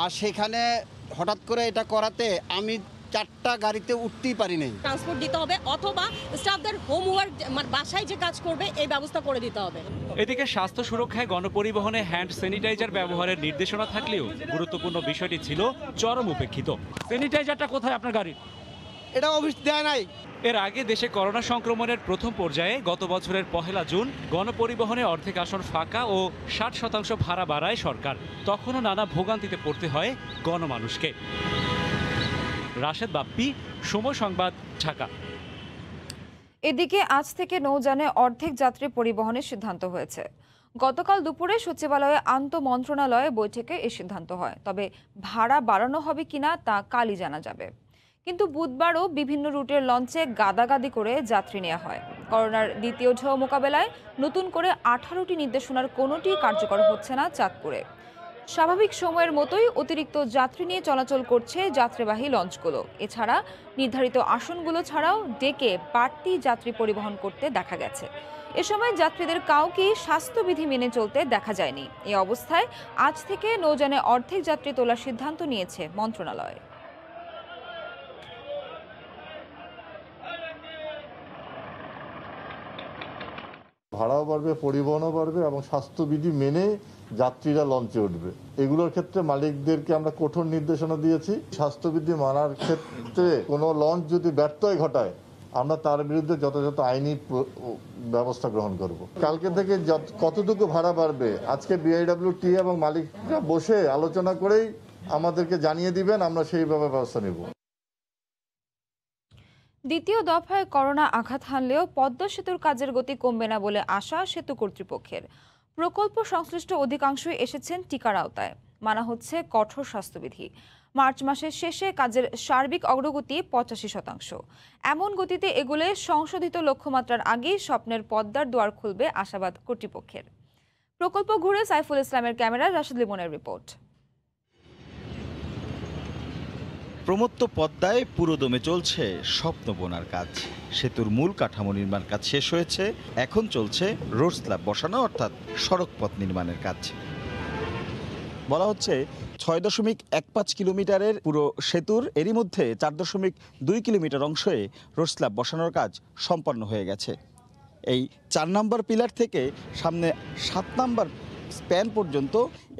আর সেখানে হঠাৎ করে এটা করাতে আমি 4টা গাড়িতে উঠতেই পারি নাই। ট্রান্সপোর্ট দিতে হবে অথবা স্টাফদের হোমওয়ার্ক মানে বাসায় যে কাজ করবে এই ব্যবস্থা করে দিতে হবে। এদিকে স্বাস্থ্য সুরক্ষায় গণপরিবহনে হ্যান্ড স্যানিটাইজার ব্যবহারের নির্দেশনা থাকলেও গুরুত্বপূর্ণ বিষয়টি ছিল চরম উপেক্ষিত। স্যানিটাইজারটা কোথায় আপনার গাড়ি? এটা অফিস দেয় নাই। এর আগে দেশে করোনা সংক্রমণের প্রথম পর্যায়ে গত বছরের 1 জুন গণপরিবহনে অর্ধেক আসন ফাঁকা ও 60% ভাড়া বাড়ায় সরকার। তখনও নানা ভোগান্তিতে পড়তে হয় গণমানুষকে। রাশেদ বাপ্পি, সময় সংবাদ, ঢাকা। এদিকে আজ থেকে নৌযানে অর্ধেক যাত্রী পরিবহনের সিদ্ধান্ত হয়েছে। গতকাল দুপুরে সচিবালয়ে আন্তঃমন্ত্রণালয়ে বৈঠকে এই সিদ্ধান্ত হয়, তবে ভাড়া বাড়ানো হবে কিনা তা কালই জানা যাবে। কিন্তু বুধবারও বিভিন্ন রুটের লঞ্চে গাদাগাদি করে যাত্রী নেওয়া হয়। করোনার দ্বিতীয় ঢেউ মোকাবেলায় নতুন করে 18টি নির্দেশনার কোনোটি কার্যকর হচ্ছে না চাঁদপুরে। স্বাভাবিক সময়ের মতোই অতিরিক্ত যাত্রী নিয়ে চলাচল করছে যাত্রীবাহী লঞ্চগুলো। এছাড়া নির্ধারিত আসনগুলো ছাড়াও ডেকে বাড়তি যাত্রী পরিবহন করতে দেখা গেছে। এ সময় যাত্রীদের কাউকেই স্বাস্থ্যবিধি মেনে চলতে দেখা যায়নি। এই অবস্থায় আজ থেকে নৌযানে অর্ধেক যাত্রী তোলার সিদ্ধান্ত নিয়েছে মন্ত্রণালয়। ভাড়াও বাড়বে, পরিবহনও বাড়বে এবং স্বাস্থ্যবিধি মেনে যাত্রীরা লঞ্চে উঠবে। এগুলোর ক্ষেত্রে মালিকদেরকে আমরা কঠোর নির্দেশনা দিয়েছি। স্বাস্থ্যবিধি মানার ক্ষেত্রে কোনো লঞ্চ যদি ব্যর্থতা ঘটায় আমরা তার বিরুদ্ধে যথাযথ আইনি ব্যবস্থা গ্রহণ করব। কালকে থেকে কতটুকু ভাড়া বাড়বে আজকে বিআইডব্লিউটি এবং মালিকরা বসে আলোচনা করেই আমাদেরকে জানিয়ে দিবেন, আমরা সেইভাবে ব্যবস্থা নেব। দ্বিতীয় দফায় করোনা আঘাত হানলেও পদ্মা সেতুর কাজের গতি কমবে না বলে আশা সেতু কর্তৃপক্ষের। প্রকল্প সংশ্লিষ্ট অধিকাংশই এসেছেন টিকার আওতায়। মানা হচ্ছে কঠোর স্বাস্থ্যবিধি। মার্চ মাসের শেষে কাজের সার্বিক অগ্রগতি 85%। এমন গতিতে এগুলে সংশোধিত লক্ষ্যমাত্রার আগেই স্বপ্নের পদ্মার দুয়ার খুলবে আশাবাদ কর্তৃপক্ষের। প্রকল্প ঘুরে সাইফুল ইসলামের ক্যামেরায় রাশেদ লিমনের রিপোর্ট। প্রমত্ত পদ্মায় পুরোদমে চলছে স্বপ্ন বোনার কাজ। সেতুর মূল কাঠামো নির্মাণ কাজ শেষ হয়েছে, এখন চলছে রোড স্ল্যাব বসানো অর্থাৎ সড়ক পথ নির্মাণের কাজ। বলা হচ্ছে 6.15 কিলোমিটারের পুরো সেতুর এরই মধ্যে 4.2 কিলোমিটার অংশে রোড স্ল্যাব বসানোর কাজ সম্পন্ন হয়ে গেছে। এই 4 নম্বর পিলার থেকে সামনে 7 নম্বর স্প্যান পর্যন্ত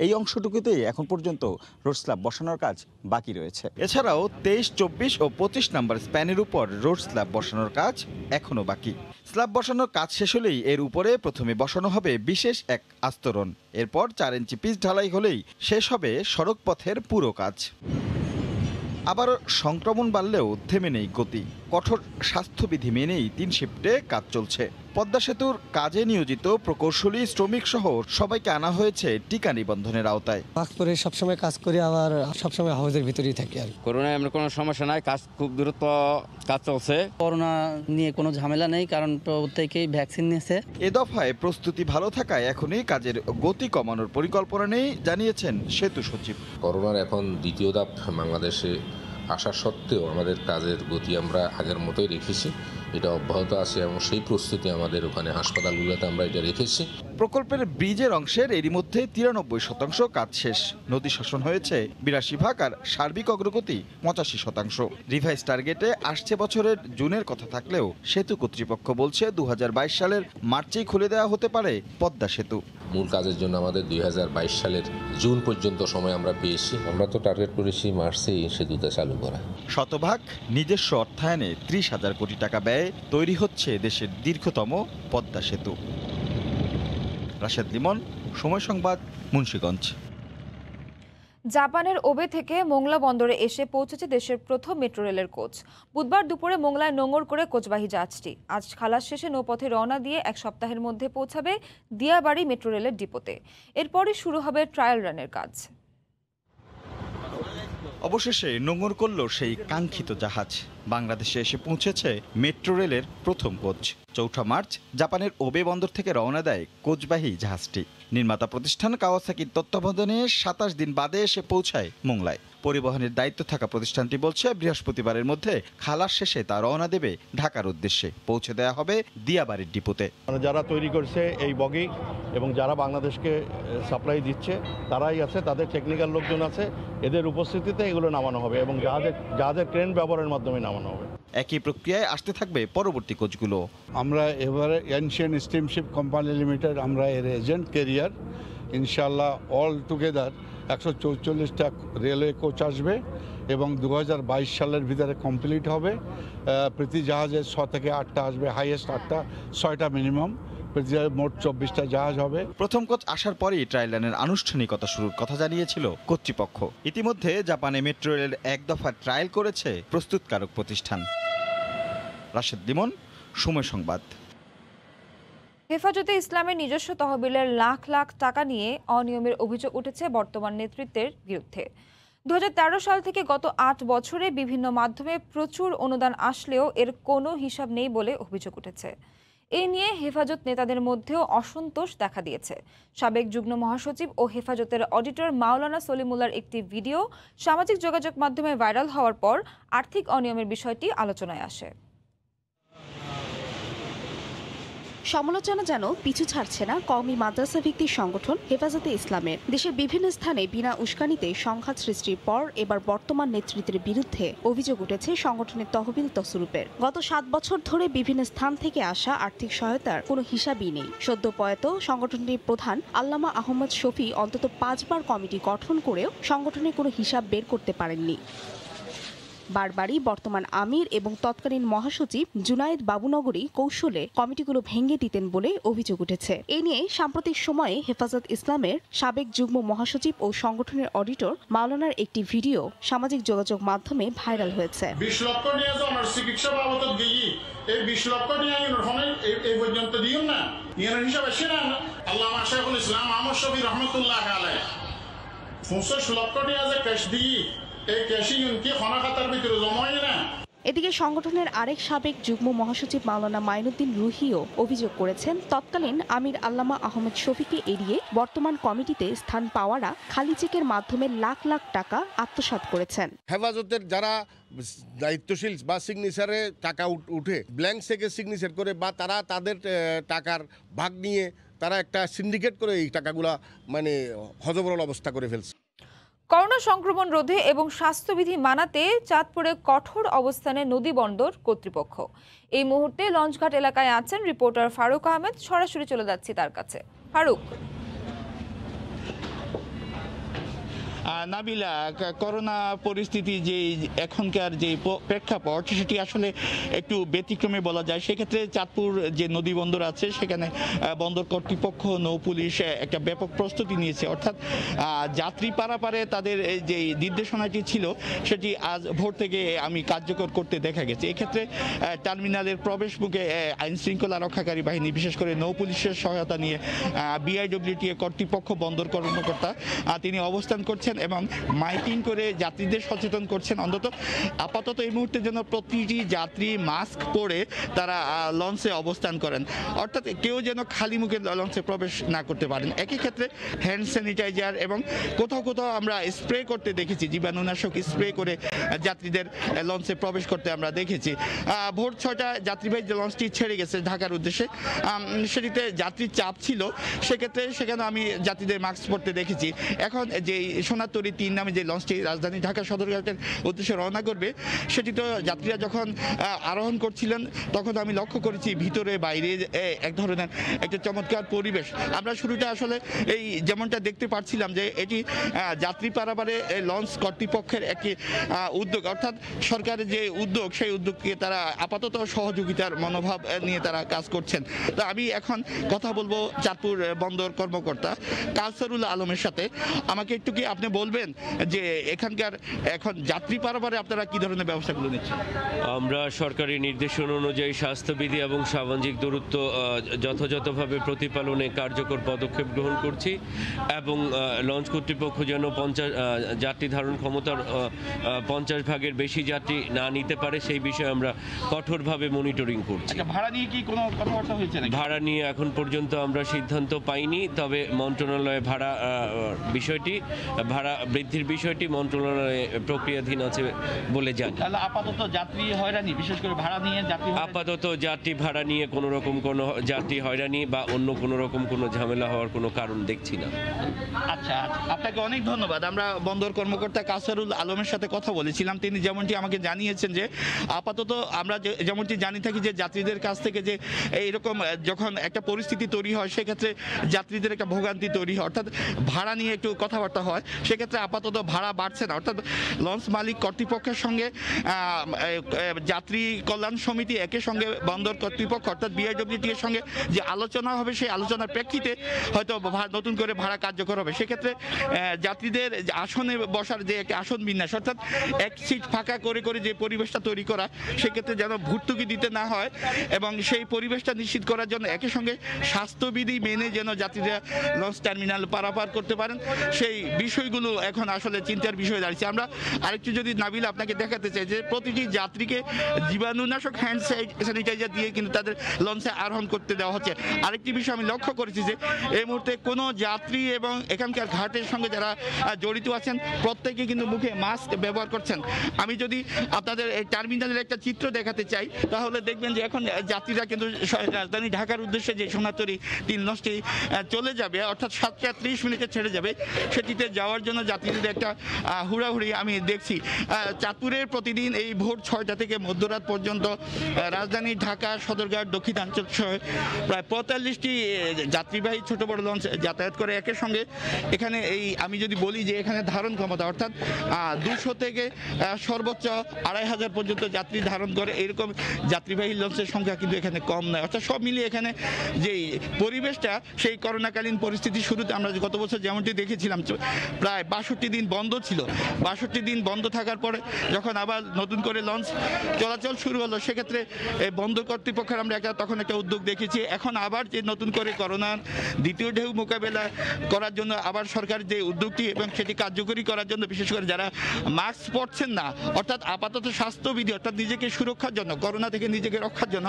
এই অংশটুকুতেই এখন পর্যন্ত রোড স্ল্যাব বসানোর কাজ বাকি রয়েছে। এছাড়াও 23, 24 ও 25 নম্বর স্প্যানের উপর রোড স্ল্যাব বসানোর কাজ এখনো বাকি। স্ল্যাব বসানোর কাজ শেষ হলেই এর উপরে প্রথমে বসানো হবে বিশেষ এক আস্তরণ। এরপর 4 ইঞ্চি পিচ ঢালাই হলেই শেষ হবে সড়ক পথের পুরো কাজ। আবার সংক্রমণ বাড়লেও থেমে নেই গতি। কঠোর স্বাস্থ্যবিধি মেনেই 3 শিফটে কাজ চলছে। পদ্মা সেতুর কাজে নিয়োজিত প্রকৌশলী, শ্রমিক সহ সবাইকে আনা হয়েছে টিকা নিবন্ধনের আওতায়। মাস্ক পরে সবসময় কাজ করি, আবার সবসময় হাউসের ভিতরেই থাকি। আর করোনায় এমন কোনো সমস্যা নাই, কাজ খুব দ্রুত কাজ চলছে। করোনা নিয়ে কোনো ঝামেলা নেই, কারণ প্রত্যেকেই ভ্যাকসিন নিয়েছে। এ দফায় প্রস্তুতি ভালো থাকায় এখনই কাজের গতি কমানোর পরিকল্পনা নেই, জানিয়েছেন সেতু সচিব। করোনার এখন দ্বিতীয় ধাপ বাংলাদেশে আসা সত্ত্বেও আমাদের কাজের গতি আমরা আগের মতোই রেখেছি, এটা অব্যাহত আছে এবং সেই প্রস্তুতি আমাদের ওখানে হাসপাতালগুলোতে আমরা এটা রেখেছি। প্রকল্পের ব্রিজের অংশের এরই মধ্যে 93% কাজ শেষ। নদী শাসন হয়েছে 82% আর সার্বিক অগ্রগতি 85%। রিভাইজ টার্গেটে আসছে বছরের জুনের কথা থাকলেও সেতু কর্তৃপক্ষ বলছে 2022 সালের মার্চেই খুলে দেওয়া হতে পারে পদ্মা সেতু। মূল কাজের জন্য আমাদের 2022 সালের জুন পর্যন্ত সময় আমরা পেয়েছি। আমরা তো টার্গেট করেছি মার্চেই সেতুটা চালু করা। শতভাগ নিজস্ব অর্থায়নে 30,000 কোটি টাকা ব্যয়ে তৈরি হচ্ছে দেশের দীর্ঘতম পদ্মা সেতু। রাশেদ লিমন, সময় সংবাদ, মুন্সিগঞ্জ। জাপানের ওবে থেকে মোংলা বন্দরে এসে পৌঁছেছে দেশের প্রথম মেট্রো রেলের কোচ। বুধবার দুপুরে মোংলায় নোঙর করে কোচবাহী জাহাজটি আজ খালাস শেষে নৌপথে রওনা দিয়ে 1 সপ্তাহের মধ্যে পৌঁছাবে দিয়াবাড়ি মেট্রো রেলের ডিপোতে। এরপরই শুরু হবে ট্রায়াল রানের কাজ। অবশেষে নোঙর করল সেই কাঙ্ক্ষিত জাহাজ। বাংলাদেশে এসে পৌঁছেছে মেট্রো রেলের প্রথম কোচ। 4 মার্চ জাপানের ওবে বন্দর থেকে রওনা দেয় কোচবাহী জাহাজটি। নির্মাতা প্রতিষ্ঠান কাওয়াসাকির তত্ত্বাবধানে 27 দিন বাদে এসে পৌঁছায় মোংলায়। পরিবহনের দায়িত্ব থাকা প্রতিষ্ঠানটি বলছে বৃহস্পতিবারের মধ্যে খালাস শেষে তা রওনা দেবে ঢাকার উদ্দেশ্যে। পৌঁছে দেওয়া হবে দিয়াবাড়ির ডিপোতে। যারা তৈরি করছে এই বগি এবং যারা বাংলাদেশকে সাপ্লাই দিচ্ছে তারাই আছে, তাদের টেকনিক্যাল লোকজন আছে, এদের উপস্থিতিতে এগুলো নামানো হবে এবং জাহাজের ক্রেন ব্যবহারের মাধ্যমে নামানো হবে। একই প্রক্রিয়ায় আসতে থাকবে পরবর্তী কোচগুলো। আমরা এবারে এনশিয়ান স্টিমশিপ কোম্পানি লিমিটেড, আমরা এর এজেন্ট ক্যারিয়ার। ইনশাল্লাহ অল টুগেদার 144টা রেলওয়ে কোচ আসবে এবং 2022 সালের ভিতরে কমপ্লিট হবে। প্রতি জাহাজে 6 থেকে 8টা আসবে, হাইয়েস্ট 8টা, 6টা মিনিমাম। মোট 24টা জাহাজ হবে। প্রথম কোচ আসার পরই ট্রায়াল রানের আনুষ্ঠানিকতা শুরুর কথা জানিয়েছিল কর্তৃপক্ষ। ইতিমধ্যে জাপানে মেট্রো রেলের 1 দফা ট্রায়াল করেছে প্রস্তুতকারক প্রতিষ্ঠান। রাশেদ লিমন, সময় সংবাদ। হেফাজতে ইসলামের নিজস্ব তহবিলের লাখ লাখ টাকা নিয়ে অনিয়মের অভিযোগ উঠেছে বর্তমান নেতৃত্বের বিরুদ্ধে। 2013 সাল থেকে গত 8 বছরে বিভিন্ন মাধ্যমে প্রচুর অনুদান আসলেও এর কোনো হিসাব নেই বলে অভিযোগ উঠেছে। এ নিয়ে হেফাজত নেতাদের মধ্যেও অসন্তোষ দেখা দিয়েছে। সাবেক যুগ্ম মহাসচিব ও হেফাজতের অডিটর মাওলানা সলিমুল্লাহর একটি ভিডিও সামাজিক যোগাযোগ মাধ্যমে ভাইরাল হওয়ার পর আর্থিক অনিয়মের বিষয়টি আলোচনায় আসে। সমালোচনা যেন পিছু ছাড়ছে না কওমি মাদ্রাসা ভিত্তিক সংগঠন হেফাজতে ইসলামের। দেশের বিভিন্ন স্থানে বিনা উস্কানিতে সংঘাত সৃষ্টির পর এবার বর্তমান নেতৃত্বের বিরুদ্ধে অভিযোগ উঠেছে সংগঠনের তহবিল তসরুপের। গত 7 বছর ধরে বিভিন্ন স্থান থেকে আসা আর্থিক সহায়তার কোনো হিসাবই নেই। সদ্য প্রয়াত সংগঠনটির প্রধান আল্লামা আহমদ শফি অন্তত 5 বার কমিটি গঠন করেও সংগঠনের কোনো হিসাব বের করতে পারেননি। বারবারই বর্তমান আমির এবং তৎকালীন মহাসচিব জুনায়েদ বাবুনগরী কৌশলে কমিটিগুলো ভেঙে দিতেন বলে অভিযোগ উঠেছে। এ নিয়ে সাম্প্রতিক সময়ে হেফাজত ইসলামের সাবেক যুগ্ম মহাসচিব ও সংগঠনের অডিটর মাওলানার একটি ভিডিও সামাজিক যোগাযোগ মাধ্যমে ভাইরাল হয়েছে। 20 লক্ষ নিয়ে আমার চিকিৎসা বাবদ দিই, এই 20 লক্ষ নিয়ে এই পর্যন্ত দিও না, ইয়ার হিসাব আসে না। আল্লামা শাইখুল ইসলাম আহমদ শফি রহমতুল্লাহ আলাইহি 50 লক্ষ নিয়ে যে ক্যাশ দিই, এই ক্যাশই কি খানা খাতার ভিতরে জমাই না। এদিকে সংগঠনের আরেক সাবেক যুগ্ম মহাসচিব মাওলানা মাইনুদ্দিন রুহিও অভিযোগ করেছেন তৎকালীন আমির আল্লামা আহমদ শফিকে এড়িয়ে বর্তমান কমিটিতে স্থান পাওয়ারা খালি চেকের মাধ্যমে লাখ লাখ টাকা আত্মসাৎ করেছেন। হেফাজতের যারা দায়িত্বশীল বা সিগনেচারে টাকা উঠে ব্ল্যাঙ্ক চেকে সিগনেচার করে বা তারা তাদের টাকার ভাগ নিয়ে তারা একটা সিন্ডিকেট করে এই টাকাগুলা মানে হযবরল অবস্থা করে ফেলছে। করোনা সংক্রমণ রোধে এবং স্বাস্থ্যবিধি মানাতে চাঁদপুরে কঠোর অবস্থানে নদী বন্দর কর্তৃপক্ষ। এই মুহূর্তে লঞ্চঘাট এলাকায় আছেন রিপোর্টার ফারুক আহমেদ। সরাসরি চলে যাচ্ছি তার কাছে। ফারুক, নাবিলা, করোনা পরিস্থিতি যে এখনকার যে প্রেক্ষাপট সেটি আসলে একটু ব্যতিক্রমে বলা যায়। সেক্ষেত্রে চাঁদপুর যে নদী বন্দর আছে সেখানে বন্দর কর্তৃপক্ষ, নৌ পুলিশ একটা ব্যাপক প্রস্তুতি নিয়েছে। অর্থাৎ যাত্রী পারাপারে তাদের যে নির্দেশনাটি ছিল সেটি আজ ভোর থেকে আমি কার্যকর করতে দেখা গেছে। এক্ষেত্রে টার্মিনালের প্রবেশ মুখে আইন শৃঙ্খলা রক্ষাকারী বাহিনী, বিশেষ করে নৌ পুলিশের সহায়তা নিয়ে বিআইডব্লিউটিএ কর্তৃপক্ষ, বন্দর কর্মকর্তা তিনি অবস্থান করছেন এবং মাইকিং করে যাত্রীদের সচেতন করছেন। অন্তত আপাতত এই মুহূর্তে যেন প্রতিটি যাত্রী মাস্ক পরে তারা লঞ্চে অবস্থান করেন, অর্থাৎ কেউ যেন খালি মুখে লঞ্চে প্রবেশ না করতে পারেন। একই ক্ষেত্রে হ্যান্ড স্যানিটাইজার এবং কোথাও কোথাও আমরা স্প্রে করতে দেখেছি, জীবাণুনাশক স্প্রে করে যাত্রীদের লঞ্চে প্রবেশ করতে আমরা দেখেছি। ভোর 6টায় যাত্রীবাহী যে লঞ্চটি ছেড়ে গেছে ঢাকার উদ্দেশ্যে, সেটিতে যাত্রীর চাপ ছিল, সেক্ষেত্রে সেখানে আমি যাত্রীদের মাস্ক পরতে দেখেছি। এখন যে সোনাতরী 3 নামে যে লঞ্চটি রাজধানী ঢাকা সদরঘাটের উদ্দেশ্যে রওনা করবে, সেটি তো যাত্রীরা যখন আরোহণ করছিলেন তখন আমি লক্ষ্য করেছি ভিতরে বাইরে এক ধরনের একটা চমৎকার পরিবেশ। আমরা শুরুটা আসলে এই যেমনটা দেখতে পাচ্ছিলাম যে এটি যাত্রী পারাপারে লঞ্চ কর্তৃপক্ষের একটি উদ্যোগ, অর্থাৎ সরকারের যে উদ্যোগ সেই উদ্যোগকে তারা আপাতত সহযোগিতার মনোভাব নিয়ে তারা কাজ করছেন। তো আমি এখন কথা বলবো চাঁদপুর বন্দর কর্মকর্তা কাউসারুল আলমের সাথে। আমাকে একটু কি আপনি বলবেন যে এখানকার এখন যাত্রী পারাপারে আপনারা কি ধরনের ব্যবস্থাগুলো নিচ্ছেন? আমরা সরকারি নির্দেশনা অনুযায়ী স্বাস্থ্যবিধি এবং সামাজিক দূরত্ব যথাযথভাবে প্রতিপালনে কার্যকর পদক্ষেপ গ্রহণ করছি এবং লঞ্চ কর্তৃপক্ষ যেন 50 যাত্রী ধারণ ক্ষমতার 50 ভাগের বেশি যাত্রী না নিতে পারে সেই বিষয়ে আমরা কঠোরভাবে মনিটরিং করছি। ভাড়া নিয়ে কি কোনো কথাবার্তা হয়েছে? ভাড়া নিয়ে এখন পর্যন্ত আমরা সিদ্ধান্ত পাইনি, তবে মন্ত্রণালয়ে ভাড়া বৃদ্ধির বিষয়টি মন্ত্রণালয়ে প্রক্রিয়াধীন আছে বলে জানি। তাহলে আপাতত যাত্রী হয়রানি, বিশেষ করে ভাড়া নিয়ে আপাতত যাত্রী ভাড়া নিয়ে কোনো রকম কোনো যাত্রী হয়রানি বা অন্য কোনো রকম কোনো ঝামেলা হওয়ার কোনো কারণ দেখছি না। আচ্ছা, আপনাকে অনেক ধন্যবাদ। আমরা বন্দর কর্মকর্তা কাউসারুল আলমের সাথে কথা বলেছিলাম। তিনি যেমনটি আমাকে জানিয়েছেন যে আপাতত আমরা যেমনটি জানি থাকি যে যাত্রীদের কাছ থেকে যে এইরকম যখন একটা পরিস্থিতি তৈরি হয় সেক্ষেত্রে যাত্রীদের একটা ভোগান্তি তৈরি হয়, অর্থাৎ ভাড়া নিয়ে একটু কথাবার্তা হয়, সেক্ষেত্রে আপাতত ভাড়া বাড়ছে না। অর্থাৎ লঞ্চ মালিক কর্তৃপক্ষের সঙ্গে যাত্রী কল্যাণ সমিতি একই সঙ্গে বন্দর কর্তৃপক্ষ অর্থাৎ বিআইডব্লিউটি এর সঙ্গে যে আলোচনা হবে সেই আলোচনার প্রেক্ষিতে হয়তো নতুন করে ভাড়া কার্যকর হবে। সেক্ষেত্রে যাত্রীদের আসনে বসার যে একটা আসন বিন্যাস অর্থাৎ এক সিট ফাঁকা করে করে যে পরিবেশটা তৈরি করা, সেক্ষেত্রে যেন ভর্তুকি দিতে না হয় এবং সেই পরিবেশটা নিশ্চিত করার জন্য একই সঙ্গে স্বাস্থ্যবিধি মেনে যেন যাত্রীরা লঞ্চ টার্মিনাল পারাপার করতে পারেন, সেই বিষয়গুলো এখন আসলে চিন্তার বিষয় দাঁড়িয়েছে। আমরা আরেকটু যদি নাবিল আপনাকে দেখাতে চাই যে প্রতিটি যাত্রীকে জীবাণুনাশক হ্যান্ড স্যানিটাইজার দিয়ে কিন্তু তাদের লঞ্চে আরোহণ করতে দেওয়া হচ্ছে। আরেকটি বিষয় আমি লক্ষ্য করেছি যে এই মুহূর্তে কোনো যাত্রী এবং এখানকার ঘাটের সঙ্গে যারা জড়িত আছেন প্রত্যেকে কিন্তু মুখে মাস্ক ব্যবহার করছেন। আমি যদি আপনাদের এই টার্মিনালের একটা চিত্র দেখাতে চাই তাহলে দেখবেন যে এখন যাত্রীরা কিন্তু রাজধানী ঢাকার উদ্দেশ্যে যে সোনাতরী 3 লঞ্চটি চলে যাবে অর্থাৎ 7:30 ছেড়ে যাবে, সেটিতে যাওয়ার জন্য যাত্রীদের একটা হুড়াহুড়ি আমি দেখছি। চাঁদপুরের প্রতিদিন এই ভোর 6টা থেকে মধ্যরাত পর্যন্ত রাজধানী ঢাকা সদরঘাট দক্ষিণাঞ্চল সহ প্রায় 45টি যাত্রীবাহী ছোট বড় লঞ্চ যাতায়াত করে একের সঙ্গে। এখানে আমি যদি বলি যে এখানে ধারণ ক্ষমতা অর্থাৎ 200 থেকে সর্বোচ্চ 2500 পর্যন্ত যাত্রী ধারণ করে, এরকম যাত্রীবাহী লঞ্চের সংখ্যা কিন্তু এখানে কম নয়। অর্থাৎ সব মিলিয়ে এখানে যেই পরিবেশটা সেই করোনাকালীন পরিস্থিতি শুরুতে আমরা গত বছর যেমনটি দেখেছিলাম প্রায় 62 দিন বন্ধ ছিল। 62 দিন বন্ধ থাকার পরে যখন আবার নতুন করে লঞ্চ চলাচল শুরু হলো, সেক্ষেত্রে বন্দর কর্তৃপক্ষের আমরা তখন একটা উদ্যোগ দেখেছি। এখন আবার যে নতুন করে করোনার দ্বিতীয় ঢেউ মোকাবেলা করার জন্য আবার সরকার যে উদ্যোগটি এবং সেটি কার্যকরী করার জন্য বিশেষ করে যারা মাস্ক পরছেন না অর্থাৎ আপাতত স্বাস্থ্যবিধি অর্থাৎ নিজেকে সুরক্ষার জন্য করোনা থেকে নিজেকে রক্ষার জন্য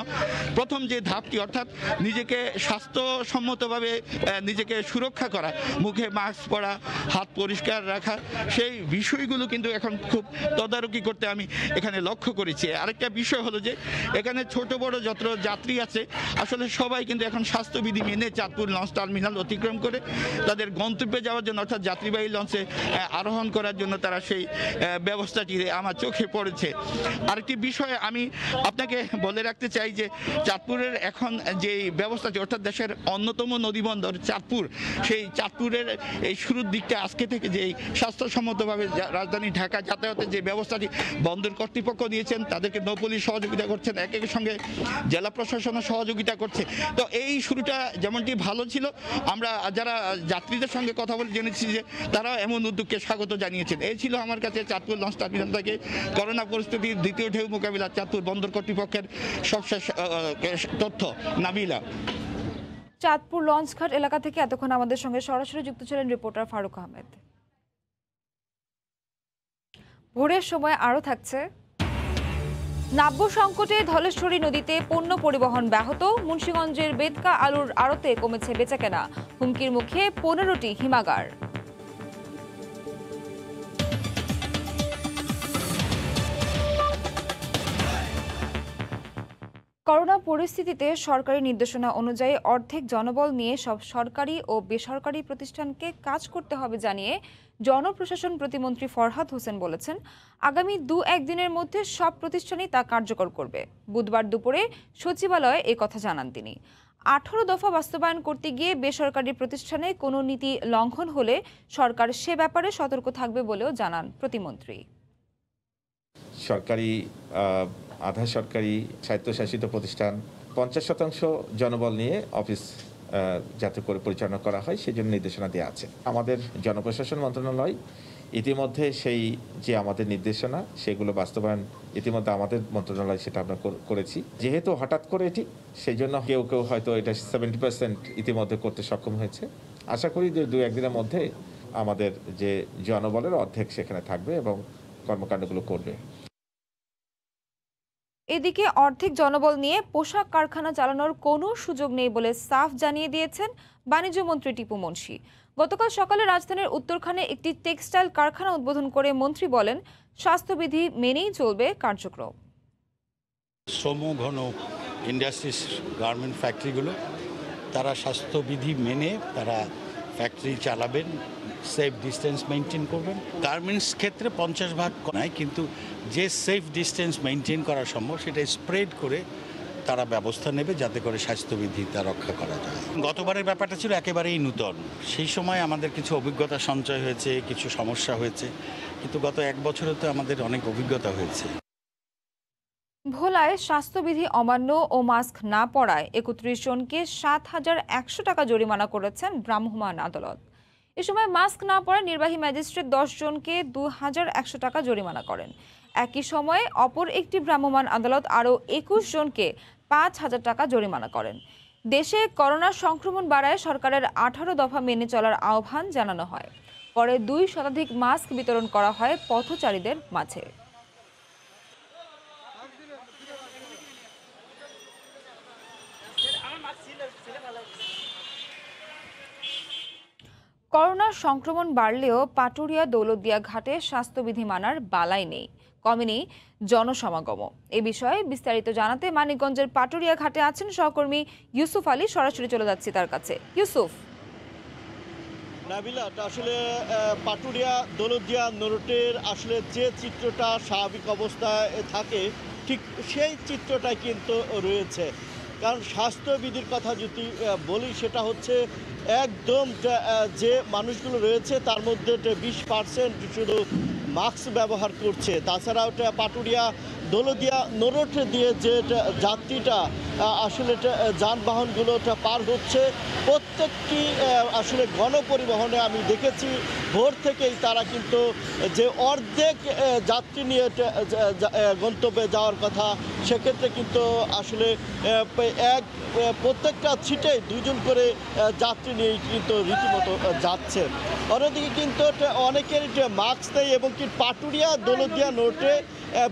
প্রথম যে ধাপটি অর্থাৎ নিজেকে স্বাস্থ্যসম্মতভাবে নিজেকে সুরক্ষা করা, মুখে মাস্ক পরা, হাত পরিষ্কার রাখা, সেই বিষয়গুলো কিন্তু এখন খুব তদারকি করতে আমি এখানে লক্ষ্য করেছি। আরেকটা বিষয় হলো যে এখানে ছোট বড় যত যাত্রী আছে আসলে সবাই কিন্তু এখন স্বাস্থ্যবিধি মেনে চাঁদপুর লঞ্চ টার্মিনাল অতিক্রম করে তাদের গন্তব্যে যাওয়ার জন্য অর্থাৎ যাত্রীবাহী লঞ্চে আরোহণ করার জন্য তারা সেই ব্যবস্থাটি আমার চোখে পড়েছে। আরেকটি বিষয় আমি আপনাকে বলে রাখতে চাই যে চাঁদপুরের এখন যে ব্যবস্থাটি অর্থাৎ দেশের অন্যতম নদীবন্দর চাঁদপুর, সেই চাঁদপুরের এই শুরুর দিকটা আজকে থেকে যে স্বাস্থ্যসম্মতভাবে রাজধানী ঢাকা যাতায়াতের যে ব্যবস্থাটি বন্দর কর্তৃপক্ষ নিয়েছেন, তাদেরকে নৌপুলিশ সহযোগিতা করছেন, একের সঙ্গে জেলা প্রশাসনও সহযোগিতা করছে। তো এই শুরুটা যেমনটি ভালো ছিল, আমরা যারা যাত্রীদের সঙ্গে কথা বলে জেনেছি যে তারা এমন উদ্যোগকে স্বাগত জানিয়েছেন। এই ছিল আমার কাছে চাঁদপুর লঞ্চ টার্মিনাল থেকে করোনা পরিস্থিতির দ্বিতীয় ঢেউ মোকাবিলা চাঁদপুর বন্দর কর্তৃপক্ষের সবশেষ তথ্য। নাবিলা। চাঁদপুর লঞ্চঘাট এলাকা থেকে এতক্ষণ আমাদের সঙ্গে সরাসরি যুক্ত ছিলেন রিপোর্টার ফারুক আহমেদ। ভোরের সময় আরও থাকছে নাব্য সংকটে ধলেশ্বরী নদীতে পণ্য পরিবহন ব্যাহত, মুন্সিগঞ্জের বেদকা আলুর আড়তে কমেছে বেচাকেনা, হুমকির মুখে 15টি হিমাগার। করোনা পরিস্থিতিতে সরকারি নির্দেশনা অনুযায়ী অর্ধেক জনবল নিয়ে সব সরকারি ও বেসরকারি প্রতিষ্ঠানকে কাজ করতে হবে জানিয়ে জনপ্রশাসন প্রতিমন্ত্রী ফরহাদ হোসেন বলেছেন, আগামী 2-1 দিনের মধ্যে সব প্রতিষ্ঠানই তা কার্যকর করবে। বুধবার দুপুরে সচিবালয়ে এই কথা জানান তিনি। 18 দফা বাস্তবায়ন করতে গিয়ে বেসরকারি প্রতিষ্ঠানে কোনো নীতি লঙ্ঘন হলে সরকার সে ব্যাপারে সতর্ক থাকবে বলেও জানান প্রতিমন্ত্রী। সরকারি, আধা সরকারি, স্বায়ত্তশাসিত প্রতিষ্ঠান 50% জনবল নিয়ে অফিস যাতে করে পরিচালনা করা হয় সেই জন্য নির্দেশনা দেওয়া আছে। আমাদের জনপ্রশাসন মন্ত্রণালয় ইতিমধ্যে সেই যে আমাদের নির্দেশনা সেগুলো বাস্তবায়ন ইতিমধ্যে আমাদের মন্ত্রণালয় সেটা আমরা করেছি। যেহেতু হঠাৎ করে এটি, সেই জন্য কেউ কেউ হয়তো এটা 70% ইতিমধ্যে করতে সক্ষম হয়েছে। আশা করি যে 2-1 দিনের মধ্যে আমাদের যে জনবলের অর্ধেক সেখানে থাকবে এবং কর্মকাণ্ডগুলো করবে। এদিকে অর্ধেক জনবল নিয়ে পোশাক কারখানা চালানোর কোনো সুযোগ নেই বলে সাফ জানিয়ে দিয়েছেন বাণিজ্য মন্ত্রী টিপু মুনশি। গতকাল সকালে রাজধানীর উত্তরখানে একটি টেক্সটাইল কারখানা উদ্বোধন করে মন্ত্রী বলেন, স্বাস্থ্যবিধি মেনেই চলবে কার্যক্রম। শ্রমঘন ইন্ডাস্ট্রিজ, গার্মেন্ট ফ্যাক্টরিগুলো তারা স্বাস্থ্যবিধি মেনে তারা ফ্যাক্টরি চালাবেন, সেফ ডিস্টেন্স মেনটেন করবেন। গার্মেন্টস ক্ষেত্রে 50 ভাগ নয়, কিন্তু যে সেফ ডিস্টেন্স মেনটেন করা সম্ভব সেটা স্প্রেড করে তারা ব্যবস্থা নেবে যাতে করে স্বাস্থ্যবিধিটা রক্ষা করা যায়। গতবারের ব্যাপারটা ছিল একেবারেই নূতন, সেই সময় আমাদের কিছু অভিজ্ঞতা সঞ্চয় হয়েছে, কিছু সমস্যা হয়েছে, কিন্তু গত 1 বছরে তো আমাদের অনেক অভিজ্ঞতা হয়েছে। ভোলায় স্বাস্থ্যবিধি অমান্য ও মাস্ক না পরায় 31 জনকে 7,100 টাকা জরিমানা করেছেন ভ্রাম্যমাণ আদালত। এ সময় মাস্ক না পরায় নির্বাহী ম্যাজিস্ট্রেট 10 জনকে 2,100 টাকা জরিমানা করেন। একই সময়ে অপর একটি ভ্রাম্যমাণ আদালত আরও 21 জনকে 5,000 টাকা জরিমানা করেন। দেশে করোনা সংক্রমণ বাড়ায় সরকারের 18 দফা মেনে চলার আহ্বান জানানো হয়। পরে 2 শতাধিক মাস্ক বিতরণ করা হয় পথচারীদের মাঝে। করোনার সংক্রমণ বাড়লেও পাটুরিয়া দৌলতদিয়া ঘাটে স্বাস্থ্যবিধি মানার বালাই নেই, কমেনি জনসমাগমও। এ বিষয়ে বিস্তারিত জানাতে মানিকগঞ্জের পাটুরিয়া ঘাটে আছেন সহকর্মী ইউসুফ আলী। সরাসরি চলে যাচ্ছি তার কাছে। ইউসুফ। নাবিলা, আসলে পাটুরিয়া দৌলতদিয়া রোডের আসলে যে চিত্রটা স্বাভাবিক অবস্থায় থাকে ঠিক সেই চিত্রটাই কিন্তু রয়েছে। কারণ স্বাস্থ্যবিধির কথা যদি বলি সেটা হচ্ছে একদম যে মানুষগুলো রয়েছে তার মধ্যে 20% শুধু মাস্ক ব্যবহার করছে। তাছাড়াও পাটুরিয়া দৌলতদিয়া রোড দিয়ে যে যাত্রীটা আসলে যানবাহনগুলো পার হচ্ছে প্রত্যেকটি আসলে গণপরিবহনে আমি দেখেছি ভোর থেকেই তারা কিন্তু যে অর্ধেক যাত্রী নিয়ে গন্তব্যে যাওয়ার কথা সেক্ষেত্রে কিন্তু আসলে প্রত্যেকটা সিটে 2 জন করে যাত্রী নিয়ে কিন্তু রীতিমতো যাচ্ছে। অন্যদিকে কিন্তু অনেকের মাস্ক নেই এবং কি পাটুরিয়া দৌলতদিয়া রোডে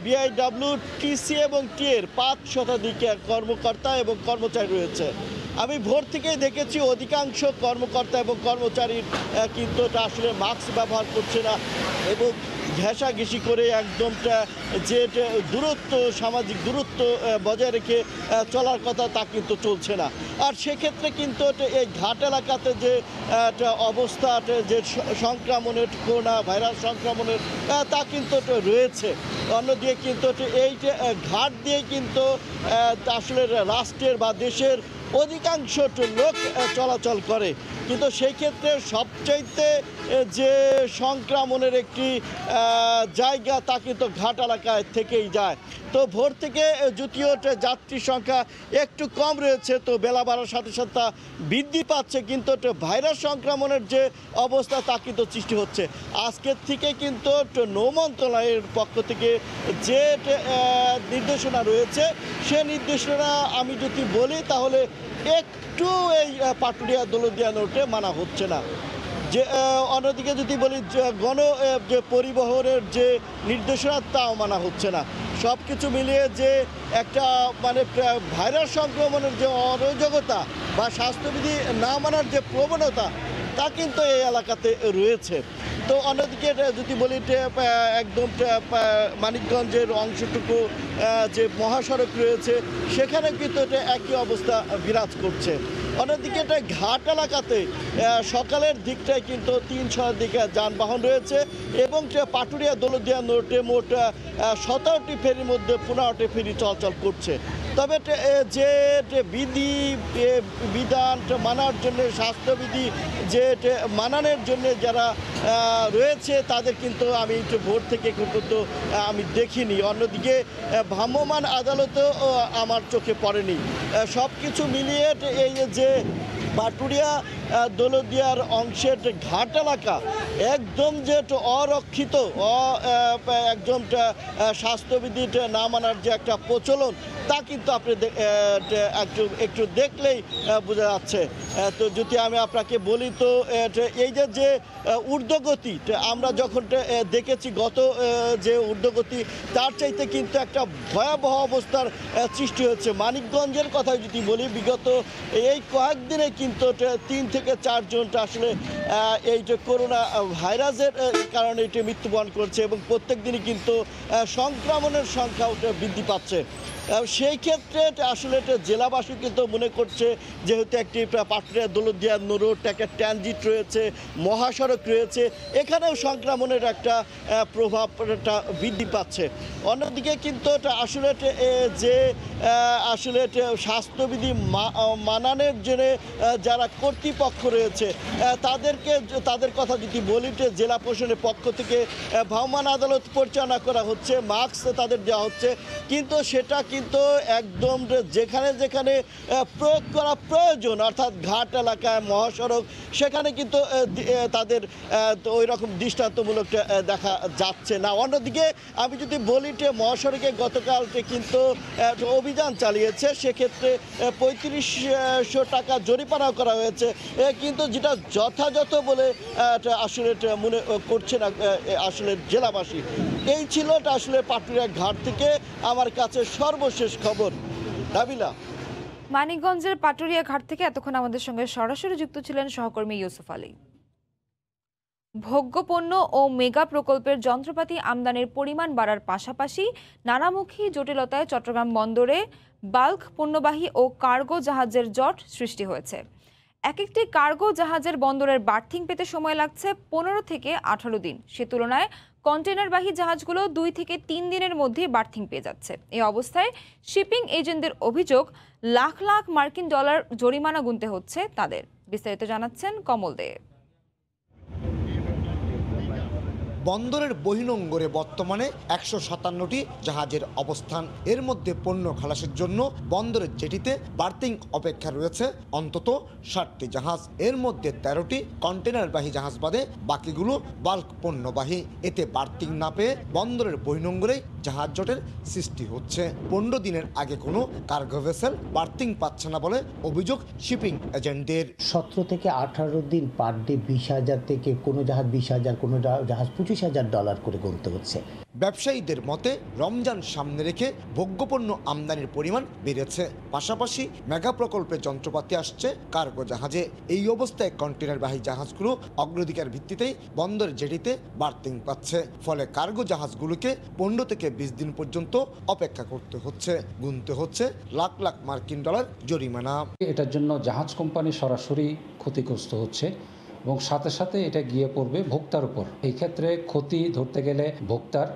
BIWTC এবং টিএর 5 শতাধিক কর্মকর্তা এবং কর্মচারী রয়েছে। আমি ভোর থেকেই দেখেছি অধিকাংশ কর্মকর্তা এবং কর্মচারীর কিন্তু আসলে মাস্ক ব্যবহার করছে না এবং ঘেঁষাঘেঁষি করে একদমটা যে দূরত্ব সামাজিক দূরত্ব বজায় রেখে চলার কথা তা কিন্তু চলছে না। আর সেক্ষেত্রে কিন্তু এই ঘাট এলাকাতে যে অবস্থা যে সংক্রমণের করোনা ভাইরাস সংক্রমণের তা কিন্তু রয়েছে। অন্যদিকে কিন্তু এই ঘাট দিয়ে কিন্তু আসলে রাষ্ট্রের বা দেশের অধিকাংশ লোক চলাচল করে, কিন্তু সেই ক্ষেত্রে সবচাইতে যে সংক্রমণের একটি জায়গা তা কিন্তু ঘাট এলাকায় থেকেই যায়। তো ভোর থেকে যদিও যাত্রীর সংখ্যা একটু কম রয়েছে, তো বেলা বাড়ার সাথে সাথে বৃদ্ধি পাচ্ছে, কিন্তু ভাইরাস সংক্রমণের যে অবস্থা তা কিন্তু সৃষ্টি হচ্ছে। আজকের থেকে কিন্তু নৌ মন্ত্রণালয়ের পক্ষ থেকে যে নির্দেশনা রয়েছে সে নির্দেশনা আমি যদি বলি তাহলে একটু এই পাটুরিয়া দৌলতদিয়া রোডে মানা হচ্ছে না। যে অন্যদিকে যদি বলি যে পরিবহনের যে নির্দেশনা তাও মানা হচ্ছে না। সব কিছু মিলিয়ে যে একটা মানে ভাইরাস সংক্রমণের যে অরাজকতা বা স্বাস্থ্যবিধি না মানার যে প্রবণতা তা কিন্তু এই এলাকাতে রয়েছে। তো অন্যদিকে যদি বলি একদম মানিকগঞ্জের অংশটুকু যে মহাসড়ক রয়েছে সেখানে কিন্তু একই অবস্থা বিরাজ করছে। অন্যদিকে ঘাট এলাকাতে সকালের দিকটায় কিন্তু 300 দিকে যানবাহন রয়েছে এবং পাটুরিয়া দৌলতদিয়া রোডে মোট 17টি ফেরির মধ্যে 15টি ফেরি চলাচল করছে। তবে যে বিধান মানার জন্য স্বাস্থ্যবিধি যে মানানোর জন্য যারা রয়েছে তাদের কিন্তু আমি একটু ভোর থেকে কিন্তু আমি দেখিনি। অন্যদিকে ভ্রাম্যমাণ আদালতেও আমার চোখে পড়েনি। সব কিছু মিলিয়ে এই যে পাটুরিয়া দৌলতদিয়ার অংশের ঘাট এলাকা একদম যে অরক্ষিত একদম স্বাস্থ্যবিধি না মানার যে একটা প্রচলন তা কিন্তু আপনি একটু দেখলেই বোঝা যাচ্ছে। তো যদি আমি আপনাকে বলি তো এই যে ঊর্ধ্বগতি আমরা যখন দেখেছি গত যে ঊর্ধ্বগতি তার চাইতে কিন্তু একটা ভয়াবহ অবস্থার সৃষ্টি হয়েছে। মানিকগঞ্জের কথা যদি বলি বিগত এই কয়েকদিনে কিন্তু 3 থেকে 4 জনটা আসলে এই যে করোনা ভাইরাসের কারণে এটি মৃত্যুবরণ করছে এবং প্রত্যেক দিনই কিন্তু সংক্রমণের সংখ্যাও বৃদ্ধি পাচ্ছে। সেই ক্ষেত্রে আসলে জেলাবাসী কিন্তু মনে করছে যেহেতু একটি পাটুরিয়া দৌলতদিয়া রোড একটা ট্রানজিট রয়েছে, মহাসড়ক রয়েছে, এখানেও সংক্রমণের একটা প্রভাবটা বৃদ্ধি পাচ্ছে। অন্যদিকে কিন্তু আসলে যে আসলে স্বাস্থ্যবিধি মানানোর জন্য যারা কর্তৃপক্ষ রয়েছে তাদের কথা যদি বলি, জেলা প্রশাসনের পক্ষ থেকে ভ্রাম্যমাণ আদালত পরিচালনা করা হচ্ছে, মাস্ক তাদের দেওয়া হচ্ছে, কিন্তু সেটা কিন্তু একদম যেখানে যেখানে প্রয়োগ করা প্রয়োজন অর্থাৎ ঘাট এলাকায়, মহাসড়ক, সেখানে কিন্তু তাদের ওই রকম দৃষ্টান্তমূলক দেখা যাচ্ছে না। অন্যদিকে আমি যদি বলি মহাসড়কে গতকালকে কিন্তু অভিযান চালিয়েছে, সেক্ষেত্রে 3500 টাকা জরিমানা করা হয়েছে, কিন্তু যেটা যথাযথ বলে আসলে মনে করছে না আসলে জেলাবাসী। এই ছিল আসলে পাটুরিয়া ঘাট থেকে আমার কাছে সর্বশেষ খবর। নাবিলা, মানিকগঞ্জের পাটুরিয়া ঘাট থেকে এতক্ষণ আমাদের সঙ্গে সরাসরি যুক্ত ছিলেন সহকর্মী ইউসুফ আলী। ভোগ্যপণ্য ও মেগা প্রকল্পের যন্ত্রপাতি আমদানির পরিমাণ বাড়ার পাশাপাশি নানামুখী জটিলতায় চট্টগ্রাম বন্দরে বাল্ক পণ্যবাহী ও কার্গো জাহাজের জট সৃষ্টি হয়েছে। এক একটি কার্গো জাহাজের বন্দরের বার্থিং পেতে সময় লাগছে 15 থেকে 18 দিন। সে তুলনায় কন্টেনারবাহী জাহাজগুলো 2 থেকে 3 দিনের মধ্যে বার্থিং পেয়ে যাচ্ছে। এই অবস্থায় শিপিং এজেন্টদের অভিযোগ লাখ লাখ মার্কিন ডলার জরিমানা গুনতে হচ্ছে তাদের। বিস্তারিত জানাচ্ছেন কমল দে। বন্দরের বহির্নোঙরে বর্তমানে 157টি জাহাজের অবস্থান। এর মধ্যে পণ্য খালাসের জন্য বন্দরের জেটিতে বার্থিং অপেক্ষা রয়েছে অন্তত 60টি জাহাজ। এর মধ্যে 13টি কন্টেনারবাহী জাহাজ বাদে বাকিগুলো বাল্ক পণ্যবাহী। এতে বার্থিং না পেয়ে বন্দরের বহির্নোঙরেই জাহাজ জটের সৃষ্টি হচ্ছে। 15 দিনের আগে কোনো কার্গো ভেসেল বার্থিং পাচ্ছে না বলে অভিযোগ শিপিং এজেন্টদের। 17 থেকে 18 দিন পার ডে 20,000 থেকে কোনো জাহাজ 20,000, কোনো জাহাজ $25,000 করে গুনতে হচ্ছে। ব্যবসায়ীদের মতে রমজান সামনে রেখে ভোগ্যপণ্য আমদানির পরিমাণ বেড়েছে, পাশাপাশি মেগা প্রকল্পের যন্ত্রপাতি আসছে কার্গো জাহাজে। এই অবস্থায় কন্টেনারবাহী জাহাজগুলো অগ্রাধিকার ভিত্তিতেই বন্দরের জেটিতে বার্থিং পাচ্ছে। ফলে কার্গো জাহাজগুলোকে 15 থেকে 20 দিন পর্যন্ত অপেক্ষা করতে হচ্ছে, গুনতে হচ্ছে লাখ লাখ মার্কিন ডলার জরিমানা। এটার জন্য জাহাজ কোম্পানি সরাসরি ক্ষতিগ্রস্ত হচ্ছে এবং সাথে সাথে এটা গিয়ে পড়বে ভোক্তার উপর। এই ক্ষেত্রে ক্ষতি ধরতে গেলে ভোক্তার,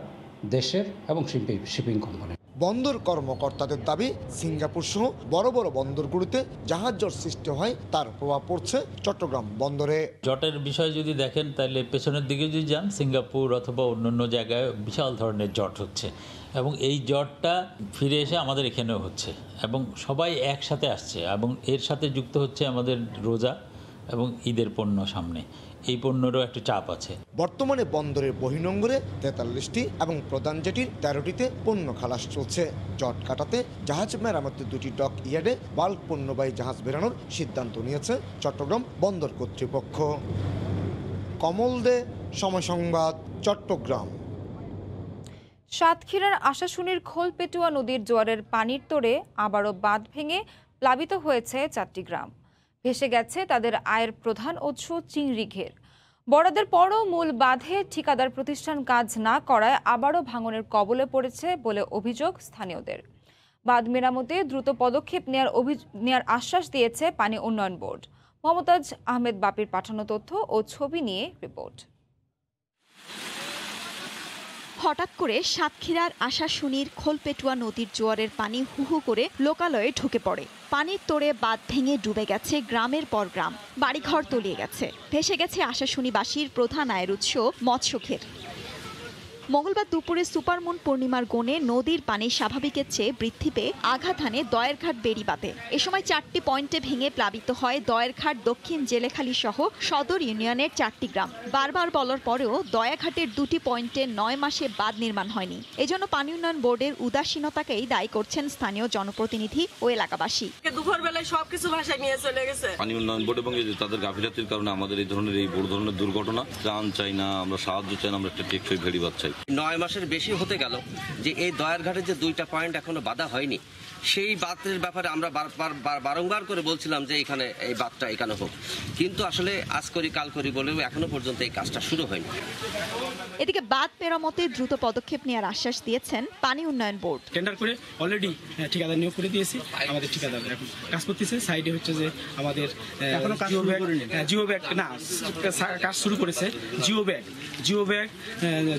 দেশের এবং শিপিং কোম্পানি। বন্দর কর্মকর্তাদের দাবি, সিঙ্গাপুর সহ বড় বড় বন্দরগুলোতে জাহাজ জট সৃষ্টি হয়, তার প্রভাব পড়ছে চট্টগ্রাম বন্দরে। জটের বিষয় যদি দেখেন তাহলে পেছনের দিকে যদি যান, সিঙ্গাপুর অথবা অন্যান্য জায়গায় বিশাল ধরনের জট হচ্ছে এবং এই জটটা ফিরে এসে আমাদের এখানেও হচ্ছে এবং সবাই একসাথে আসছে এবং এর সাথে যুক্ত হচ্ছে আমাদের রোজা এবং ঈদের পণ্য সামনে, এই পণ্যেরও একটা চাপ আছে। বর্তমানে বন্দরের বহির্নোঙরে 43টি এবং প্রধান জেটির 13টিতে পণ্য খালাস চলছে। জট কাটাতে জাহাজ মেরামতের 2টি ডক ইয়ার্ডে বাল্ক পণ্যবাহী জাহাজ বেরানোর সিদ্ধান্ত নিয়েছে চট্টগ্রাম বন্দর কর্তৃপক্ষ। কমল দে, সময় সংবাদ, চট্টগ্রাম। সাতক্ষীরার আশাশুনির খোলপেটুয়া নদীর জোয়ারের পানির তোড়ে আবারও বাঁধ ভেঙে প্লাবিত হয়েছে 4টি গ্রাম। ভেসে গেছে তাদের আয়ের প্রধান উৎস চিংড়ি ঘের। বরাদ্দের পরও মূল বাঁধে ঠিকাদার প্রতিষ্ঠান কাজ না করায় আবারও ভাঙনের কবলে পড়েছে বলে অভিযোগ স্থানীয়দের। বাঁধ মেরামতে দ্রুত পদক্ষেপ নেওয়ার আশ্বাস দিয়েছে পানি উন্নয়ন বোর্ড। মমতাজ আহমেদ বাপির পাঠানো তথ্য ও ছবি নিয়ে রিপোর্ট। হঠাৎ করে সাতক্ষীরার আশাশুনির খোলপেটুয়া নদীর জোয়ারের পানি হুহু করে লোকালয়ে ঢুকে পড়ে। পানির তোড়ে বাঁধ ভেঙে ডুবে গেছে গ্রামের পর গ্রাম, বাড়িঘর তলিয়ে গেছে। ভেসে গেছে আশাশুনিবাসীর প্রধান আয়ের উৎস মৎস্যক্ষের। মঙ্গলবার দুপুরে সুপারমুন পূর্ণিমার গণে নদীর পানি স্বাভাবিকের চেয়ে বৃদ্ধি পেয়ে আঘাত হানে দয়েরঘাট বেড়িবাঁধে। এ সময় 4টি পয়েন্টে ভেঙে প্লাবিত হয় দয়েরঘাট, দক্ষিণ জেলেখালী সহ সদর ইউনিয়নের 4টি গ্রাম। বারবার বলার পরেও দয়াঘাটের 2টি পয়েন্টে 9 মাসে বাঁধ নির্মাণ হয়নি। এজন্য পানি উন্নয়ন বোর্ডের উদাসীনতাকেই দায়ী করছেন স্থানীয় জনপ্রতিনিধি ও এলাকাবাসী। দুপুরবেলায় সবকিছু ভাষায় নিয়ে চলে গেছে পানি উন্নয়ন বোর্ড এবং তাদের গাফিলতির কারণে আমাদের এই বড় ধরনের দুর্ঘটনা। ত্রাণ চাই না, আমরা সাহায্য চাই না, আমরা একটা টেকসই বেড়িবাঁধ চাই। 9 মাসের বেশি হতে গেল যে এই দয়ারঘাটের যে 2টা পয়েন্ট এখনো বাঁধা হয়নি, সেই বাতের ব্যাপারে আমরা বারংবার করে বলছিলাম যে এখানে এই বাতটা এখানে হোক, কিন্তু আসলে আজ করি কাল করি বলেও এখনো পর্যন্ত এই কাজটা শুরু হয়নি। এদিকে বাঁধ মেরামতে দ্রুত পদক্ষেপ নেওয়ার আশ্বাস দিয়েছেন পানি উন্নয়ন বোর্ড। টেন্ডার করে অলরেডি ঠিকাদার নিয়োগ করে দিয়েছি। আমাদের ঠিকাদার এখন কাজ করতেছে। সাইডে হচ্ছে যে আমাদের জিও ব্যাগ না কাজ শুরু করেছে। জিও ব্যাগ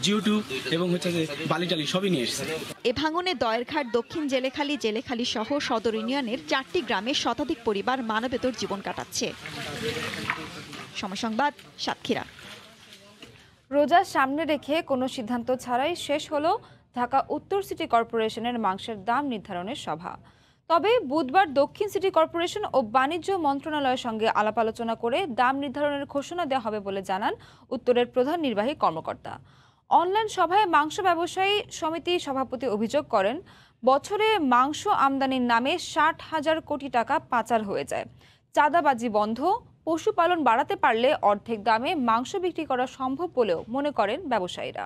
জিও টিউব এবং হচ্ছে যে বালি টালি সবই নিয়ে এসেছে। এ ভাঙনে দয়েরঘাট, দক্ষিণ জেলেখালি সহ সদর ইউনিয়নের 4টি গ্রামের শতাধিক পরিবার মানবেতর জীবন কাটাচ্ছে। সময় সংবাদ, সাতক্ষীরা। রোজা সামনে রেখে কোনো সিদ্ধান্ত ছাড়াই শেষ হলো ঢাকা উত্তর সিটি কর্পোরেশনের মাংসের দাম নির্ধারণের সভা। তবে বুধবার দক্ষিণ সিটি কর্পোরেশন ও বাণিজ্য মন্ত্রণালয়ের সঙ্গে আলাপ আলোচনা করে দাম নির্ধারণের ঘোষণা দেওয়া হবে বলে জানান উত্তরের প্রধান নির্বাহী কর্মকর্তা। অনলাইন সভায় মাংস ব্যবসায়ী সমিতি সভাপতি অভিযোগ করেন, বছরে মাংস আমদানির নামে 60,000 কোটি টাকা পাচার হয়ে যায়। চাঁদাবাজি বন্ধ, পশুপালন বাড়াতে পারলে অর্ধেক দামে মাংস বিক্রি করা সম্ভব বলেও মনে করেন ব্যবসায়ীরা।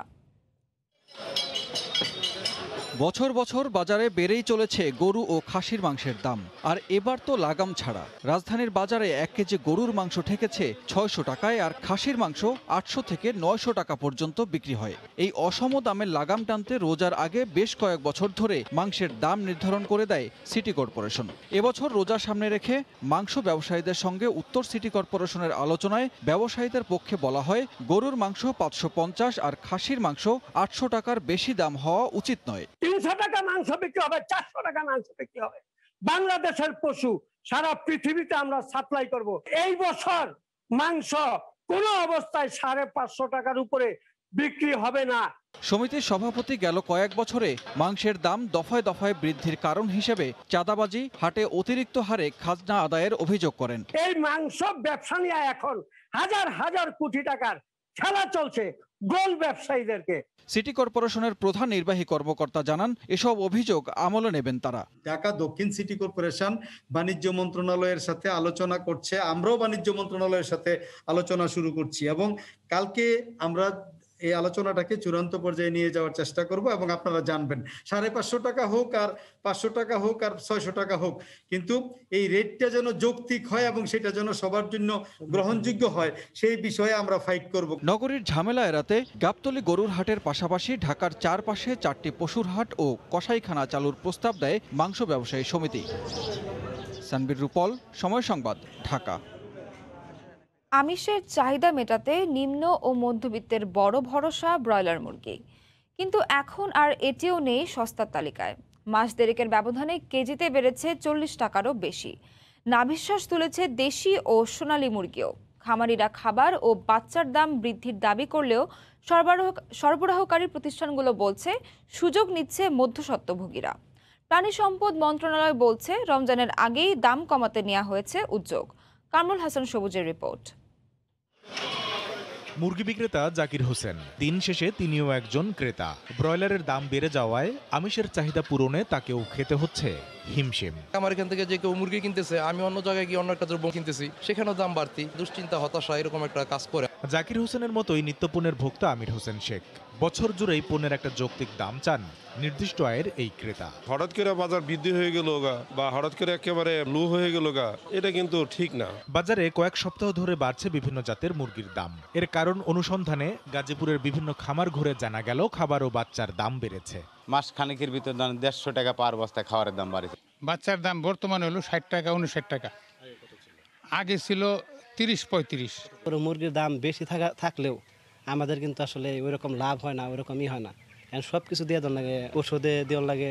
বছর বছর বাজারে বেড়েই চলেছে গরু ও খাসির মাংসের দাম, আর এবার তো লাগাম ছাড়া। রাজধানীর বাজারে 1 কেজি গরুর মাংস ঠেকেছে 600 টাকায়, আর খাসির মাংস 800 থেকে 900 টাকা পর্যন্ত বিক্রি হয়। এই অসম দামের লাগাম টানতে রোজার আগে বেশ কয়েক বছর ধরে মাংসের দাম নির্ধারণ করে দেয় সিটি কর্পোরেশন। এবছর রোজার সামনে রেখে মাংস ব্যবসায়ীদের সঙ্গে উত্তর সিটি কর্পোরেশনের আলোচনায় ব্যবসায়ীদের পক্ষে বলা হয়, গরুর মাংস 550 আর খাসির মাংস 800 টাকার বেশি দাম হওয়া উচিত নয়। 300 টাকা মাংস বিক্রি হবে, 400 টাকা মাংস বিক্রি হবে। বাংলাদেশের পশু সারা পৃথিবীতে আমরা সাপ্লাই করব। এই বছর মাংস কোনো অবস্থায় 550 টাকার উপরে বিক্রি হবে না। সমিতির সভাপতি গেল কয়েক বছরে মাংসের দাম দফায় দফায় বৃদ্ধির কারণ হিসেবে চাঁদাবাজি, হাটে অতিরিক্ত হারে খাজনা আদায়ের অভিযোগ করেন। এই মাংস ব্যবসা নিয়ে এখন হাজার হাজার কোটি টাকার খেলা চলছে গোল ব্যবসায়ীদেরকে। সিটি কর্পোরেশনের প্রধান নির্বাহী কর্মকর্তা জানান, এসব অভিযোগ আমলে নেবেন তারা। ঢাকা দক্ষিণ সিটি কর্পোরেশন বাণিজ্য মন্ত্রণালয়ের সাথে আলোচনা করছে, আমরাও বাণিজ্য মন্ত্রণালয়ের সাথে আলোচনা শুরু করছি এবং কালকে আমরা এই আলোচনাটাকে চূড়ান্ত পর্যায়ে নিয়ে যাওয়ার চেষ্টা করব এবং আপনারা জানবেন 550 টাকা হোক আর 500 টাকা হোক আর 600 টাকা হোক, কিন্তু এই রেটটা যেন যৌক্তিক হয় এবং সেটা যেন সবার জন্য গ্রহণযোগ্য হয়, সেই বিষয়ে আমরা ফাইট করব। নগরীর ঝামেলা এড়াতে গাবতলী গরুর হাটের পাশাপাশি ঢাকার চারপাশে 4টি পশুর হাট ও কসাইখানা চালুর প্রস্তাব দেয় মাংস ব্যবসায়ী সমিতি। সানবীর রূপল, সময় সংবাদ, ঢাকা। আমিষের চাহিদা মেটাতে নিম্ন ও মধ্যবিত্তের বড় ভরসা ব্রয়লার মুরগি, কিন্তু এখন আর এটিও নেই সস্তার তালিকায়। মাস দেড়েকের ব্যবধানে কেজিতে বেড়েছে 40 টাকারও বেশি। নাভিশ্বাস তুলেছে দেশি ও সোনালী মুরগিও। খামারিরা খাবার ও বাচ্চার দাম বৃদ্ধির দাবি করলেও সরবরাহকারী প্রতিষ্ঠানগুলো বলছে সুযোগ নিচ্ছে মধ্যস্বত্বভোগীরা। প্রাণী সম্পদ মন্ত্রণালয় বলছে রমজানের আগেই দাম কমাতে নেওয়া হয়েছে উদ্যোগ। কামরুল হাসান সবুজের রিপোর্ট। মুরগি বিক্রেতা জাকির হোসেন, দিন শেষে তিনিও একজন ক্রেতা। ব্রয়লারের দাম বেড়ে যাওয়ায় আমিষের চাহিদা পূরণে তাকেও খেতে হচ্ছে হিমশিম। আমার এখান থেকে যে কেউ মুরগি কিনতেছে, আমি অন্য জায়গায় গিয়ে অন্য একটা দ্রব্য কিনতেছি, সেখানেও দাম বাড়তি, দুশ্চিন্তা, হতাশা এরকম একটা কাজ করে। জাকির হোসেনের মতোই নিত্যপণ্যের ভোক্তা আমির হোসেন শেখ। বছর জুড়েই পণ্যের একটা যৌক্তিক দাম চান নির্দিষ্ট আয়ের এই ক্রেতা। হঠাৎ করে বাজার বৃদ্ধি হয়ে গেল গা বা হঠাৎ করে একেবারে লো হয়ে গেল গা, এটা কিন্তু ঠিক না। বাজারে কয়েক সপ্তাহ ধরে বাড়ছে বিভিন্ন জাতের মুরগির দাম। এর কারণ অনুসন্ধানে গাজীপুরের বিভিন্ন খামার ঘুরে জানা গেল খাবার ও বাচ্চার দাম বেড়েছে। মাস খানেকের ভিতর 150 টাকা পার বস্তা খাবারের দাম বাড়েছে। বাচ্চার দাম বর্তমানে হলো 60 টাকা 59 টাকা, আগে ছিল 30-35। মুরগির দাম বেশি থাকলেও আমাদের কিন্তু আসলে ওইরকম লাভ হয় না, ওইরকমই হয় না। সব কিছু দিয়ে দেওয়া লাগে, ওষুধে দেওয়া লাগে,